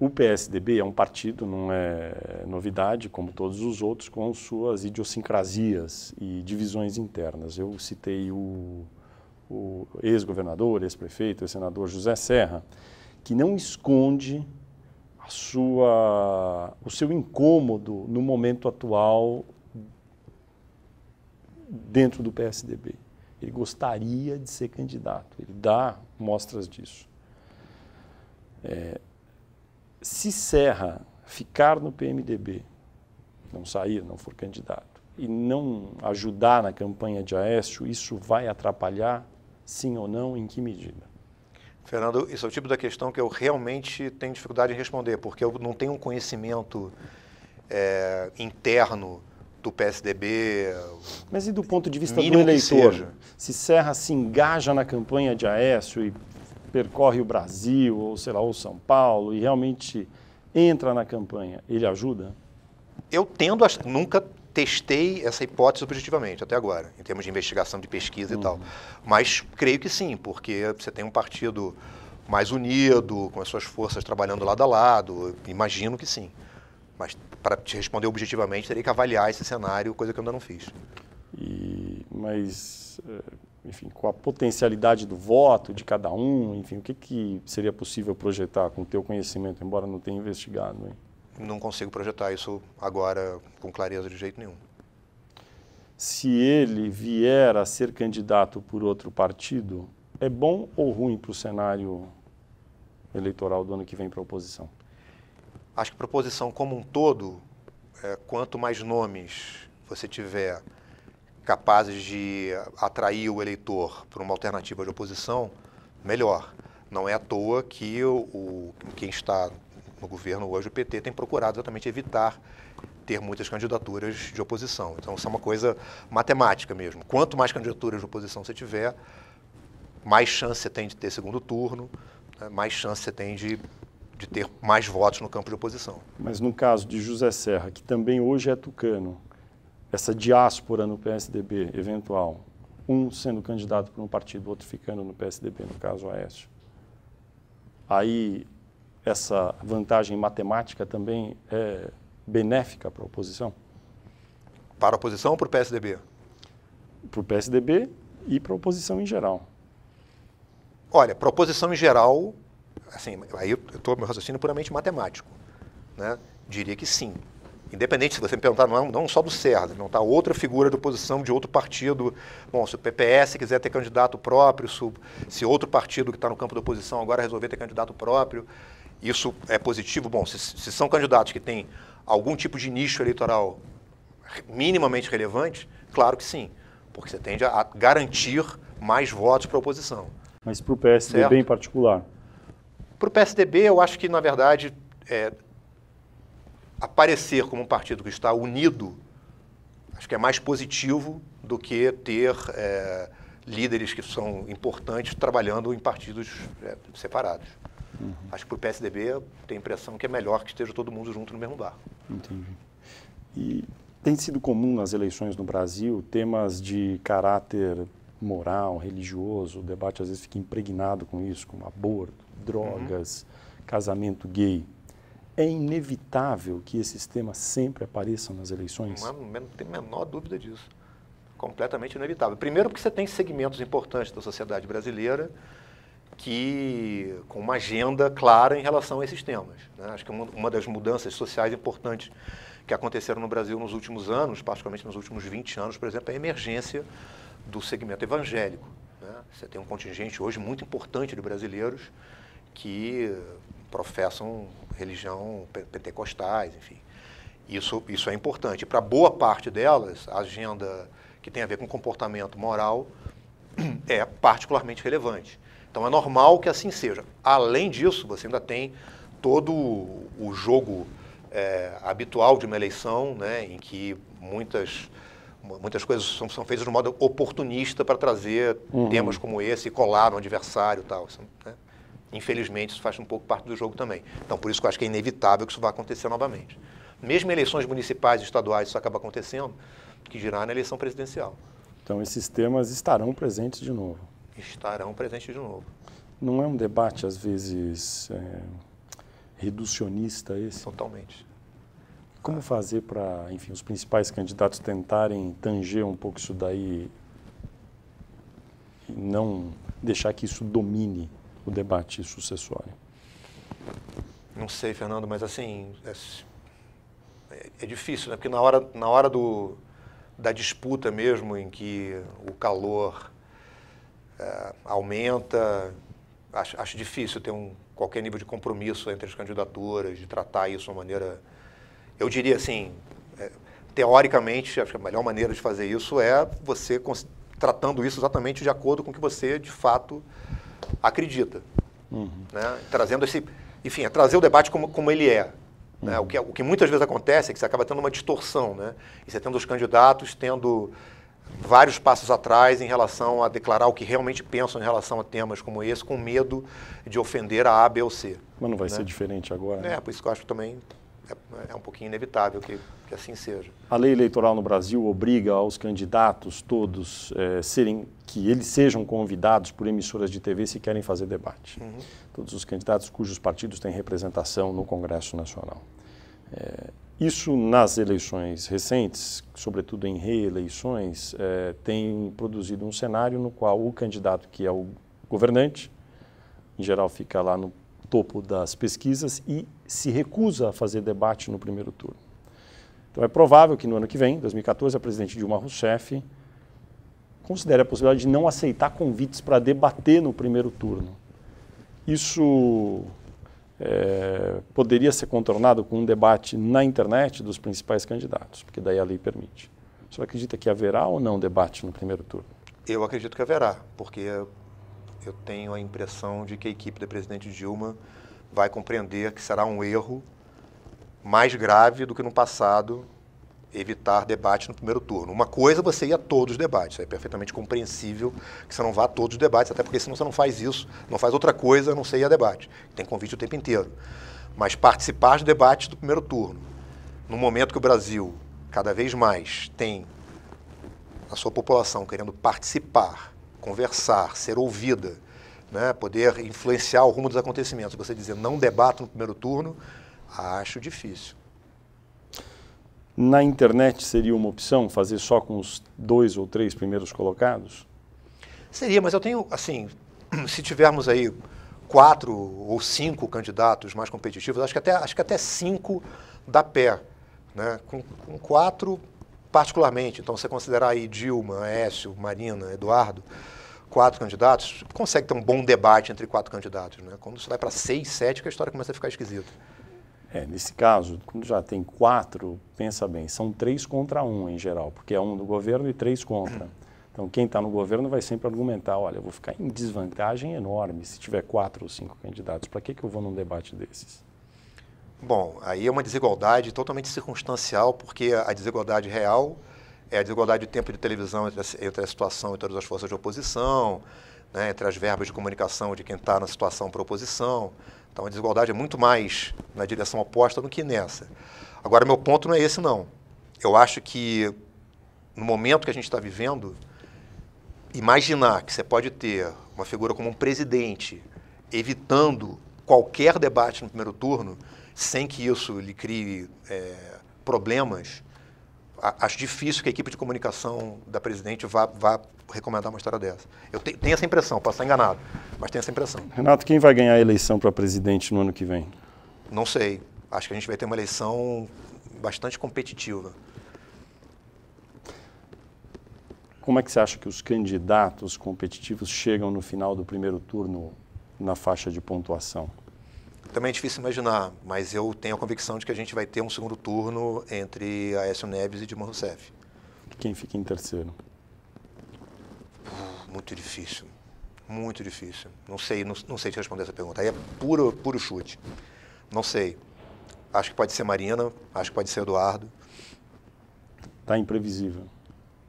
O PSDB é um partido, não é novidade, como todos os outros, com suas idiosincrasias e divisões internas. Eu citei o ex-governador, ex-prefeito, ex-senador José Serra, que não esconde o seu incômodo no momento atual dentro do PSDB. Ele gostaria de ser candidato, ele dá mostras disso. Se Serra ficar no PMDB, não sair, não for candidato, e não ajudar na campanha de Aécio, isso vai atrapalhar, sim ou não, em que medida? Fernando, isso é o tipo da questão que eu realmente tenho dificuldade em responder, porque eu não tenho um conhecimento interno do PSDB. Mas e do ponto de vista do eleitor? Se Serra se engaja na campanha de Aécio e percorre o Brasil, ou sei lá, ou São Paulo, e realmente entra na campanha, ele ajuda? Eu tendo a... Nunca testei essa hipótese objetivamente, até agora, em termos de investigação, de pesquisa e tal. Mas creio que sim, porque você tem um partido mais unido, com as suas forças trabalhando lado a lado, imagino que sim. Mas para te responder objetivamente, teria que avaliar esse cenário, coisa que eu ainda não fiz. Mas, enfim, com a potencialidade do voto de cada um, enfim, o que seria possível projetar com o teu conhecimento, embora não tenha investigado, hein? Não consigo projetar isso agora com clareza de jeito nenhum. Se ele vier a ser candidato por outro partido, é bom ou ruim para o cenário eleitoral do ano que vem para a oposição? Acho que para a oposição como um todo, quanto mais nomes você tiver capazes de atrair o eleitor por uma alternativa de oposição, melhor. Não é à toa que quem está no governo hoje, o PT, tem procurado exatamente evitar ter muitas candidaturas de oposição. Então, isso é uma coisa matemática mesmo. Quanto mais candidaturas de oposição você tiver, mais chance você tem de ter segundo turno, né, mais chance você tem de ter mais votos no campo de oposição. Mas no caso de José Serra, que também hoje é tucano, essa diáspora no PSDB eventual, um sendo candidato por um partido, outro ficando no PSDB, no caso Aécio, aí essa vantagem matemática também é benéfica para a oposição? Para a oposição ou para o PSDB? Para o PSDB e para a oposição em geral. Olha, para a oposição em geral, assim, aí eu estou meu raciocínio puramente matemático, né? Diria que sim. Independente, se você me perguntar, não só do Serra, se perguntar outra figura de oposição de outro partido, bom, se o PPS quiser ter candidato próprio, se outro partido que está no campo da oposição agora resolver ter candidato próprio, isso é positivo? Bom, se são candidatos que têm algum tipo de nicho eleitoral minimamente relevante, claro que sim, porque você tende a garantir mais votos para a oposição. Mas para o PSDB certo? Em particular? Para o PSDB, eu acho que, na verdade, aparecer como um partido que está unido, acho que é mais positivo do que ter líderes que são importantes trabalhando em partidos separados. Acho que para o PSDB eu tenho a impressão que é melhor que esteja todo mundo junto no mesmo barco. Entendi. E tem sido comum nas eleições no Brasil temas de caráter moral, religioso, o debate às vezes fica impregnado com isso, como aborto, drogas, casamento gay. É inevitável que esses temas sempre apareçam nas eleições? Não tem a menor dúvida disso. Completamente inevitável. Primeiro porque você tem segmentos importantes da sociedade brasileira com uma agenda clara em relação a esses temas, né? Acho que uma das mudanças sociais importantes que aconteceram no Brasil nos últimos anos, particularmente nos últimos 20 anos, por exemplo, é a emergência do segmento evangélico, né? Você tem um contingente hoje muito importante de brasileiros que professam religião pentecostais, enfim. Isso é importante. Para boa parte delas, a agenda que tem a ver com comportamento moral é particularmente relevante. Então é normal que assim seja. Além disso, você ainda tem todo o jogo habitual de uma eleição, né, em que muitas coisas são feitas de modo oportunista para trazer temas como esse e colar no adversário e tal. Isso, né? Infelizmente, isso faz um pouco parte do jogo também. Então, por isso que eu acho que é inevitável que isso vá acontecer novamente. Mesmo em eleições municipais e estaduais isso acaba acontecendo, que dirá na eleição presidencial. Então, esses temas estarão presentes de novo. Estarão presentes de novo. Não é um debate, às vezes, reducionista esse? Totalmente. Como fazer para, enfim, os principais candidatos tentarem tanger um pouco isso daí e não deixar que isso domine o debate sucessório? Não sei, Fernando, mas assim, é difícil, né? Porque na hora da disputa mesmo, em que o calor aumenta, acho difícil ter qualquer nível de compromisso entre as candidaturas, de tratar isso de uma maneira... Eu diria assim, teoricamente, acho que a melhor maneira de fazer isso é você tratando isso exatamente de acordo com o que você, de fato, acredita. Né? Trazendo enfim, trazer o debate como ele é. Né? O que muitas vezes acontece é que você acaba tendo uma distorção, né? E você tendo os candidatos tendo vários passos atrás em relação a declarar o que realmente pensam em relação a temas como esse, com medo de ofender a A, B ou C. Mas não vai ser diferente agora? Né? Por isso que eu acho que também é um pouquinho inevitável que assim seja. A lei eleitoral no Brasil obriga aos candidatos todos que eles sejam convidados por emissoras de TV se querem fazer debate. Todos os candidatos cujos partidos têm representação no Congresso Nacional. Isso nas eleições recentes, sobretudo em reeleições, tem produzido um cenário no qual o candidato que é o governante, em geral fica lá no topo das pesquisas e se recusa a fazer debate no primeiro turno. Então é provável que no ano que vem, 2014, a presidente Dilma Rousseff considere a possibilidade de não aceitar convites para debater no primeiro turno. Isso poderia ser contornado com um debate na internet dos principais candidatos, porque daí a lei permite. O senhor acredita que haverá ou não debate no primeiro turno? Eu acredito que haverá, porque eu tenho a impressão de que a equipe da presidente Dilma vai compreender que será um erro mais grave do que no passado evitar debate no primeiro turno. Uma coisa é você ir a todos os debates, é perfeitamente compreensível que você não vá a todos os debates, até porque senão você não faz isso, não faz outra coisa a não ser ir a debate. Tem convite o tempo inteiro. Mas participar de debates do primeiro turno, no momento que o Brasil cada vez mais tem a sua população querendo participar, conversar, ser ouvida, né, poder influenciar o rumo dos acontecimentos, você dizer não debate no primeiro turno, acho difícil. Na internet seria uma opção fazer só com os 2 ou 3 primeiros colocados? Seria, mas eu tenho, assim, se tivermos aí 4 ou 5 candidatos mais competitivos, acho que até 5 dá pé, né? Com 4 particularmente. Então, você considerar aí Dilma, Aécio, Marina, Eduardo, 4 candidatos, consegue ter um bom debate entre 4 candidatos, né? Quando você vai para 6, 7, que a história começa a ficar esquisita. Nesse caso, quando já tem 4, pensa bem, são 3 contra 1 em geral, porque é 1 do governo e 3 contra. Então, quem está no governo vai sempre argumentar, olha, eu vou ficar em desvantagem enorme se tiver 4 ou 5 candidatos. Para que eu vou num debate desses? Bom, aí é uma desigualdade totalmente circunstancial, porque a desigualdade real é a desigualdade de tempo de televisão entre a situação e todas as forças de oposição, né, entre as verbas de comunicação de quem está na situação para oposição. Então, a desigualdade é muito mais na direção oposta do que nessa. Agora, meu ponto não é esse, não. Eu acho que, no momento que a gente está vivendo, imaginar que você pode ter uma figura como um presidente evitando qualquer debate no primeiro turno, sem que isso lhe crie problemas, acho difícil que a equipe de comunicação da presidente vá recomendar uma história dessa. Eu tenho essa impressão, posso estar enganado, mas tenho essa impressão. Renato, quem vai ganhar a eleição para presidente no ano que vem? Não sei. Acho que a gente vai ter uma eleição bastante competitiva. Como é que você acha que os candidatos competitivos chegam no final do primeiro turno na faixa de pontuação? Também é difícil imaginar, mas eu tenho a convicção de que a gente vai ter um segundo turno entre Aécio Neves e Dilma Rousseff. Quem fica em terceiro? Muito difícil, muito difícil. Não sei te responder essa pergunta. Aí é puro chute. Não sei. Acho que pode ser Marina, acho que pode ser Eduardo. Está imprevisível.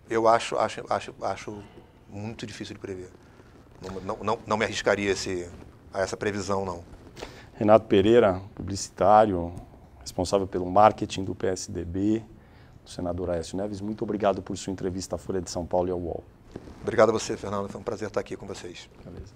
Eu acho muito difícil de prever. Não me arriscaria a essa previsão, não. Renato Pereira, publicitário, responsável pelo marketing do PSDB, do senador Aécio Neves, muito obrigado por sua entrevista à Folha de São Paulo e ao UOL. Obrigado a você, Fernando. Foi um prazer estar aqui com vocês. Beleza.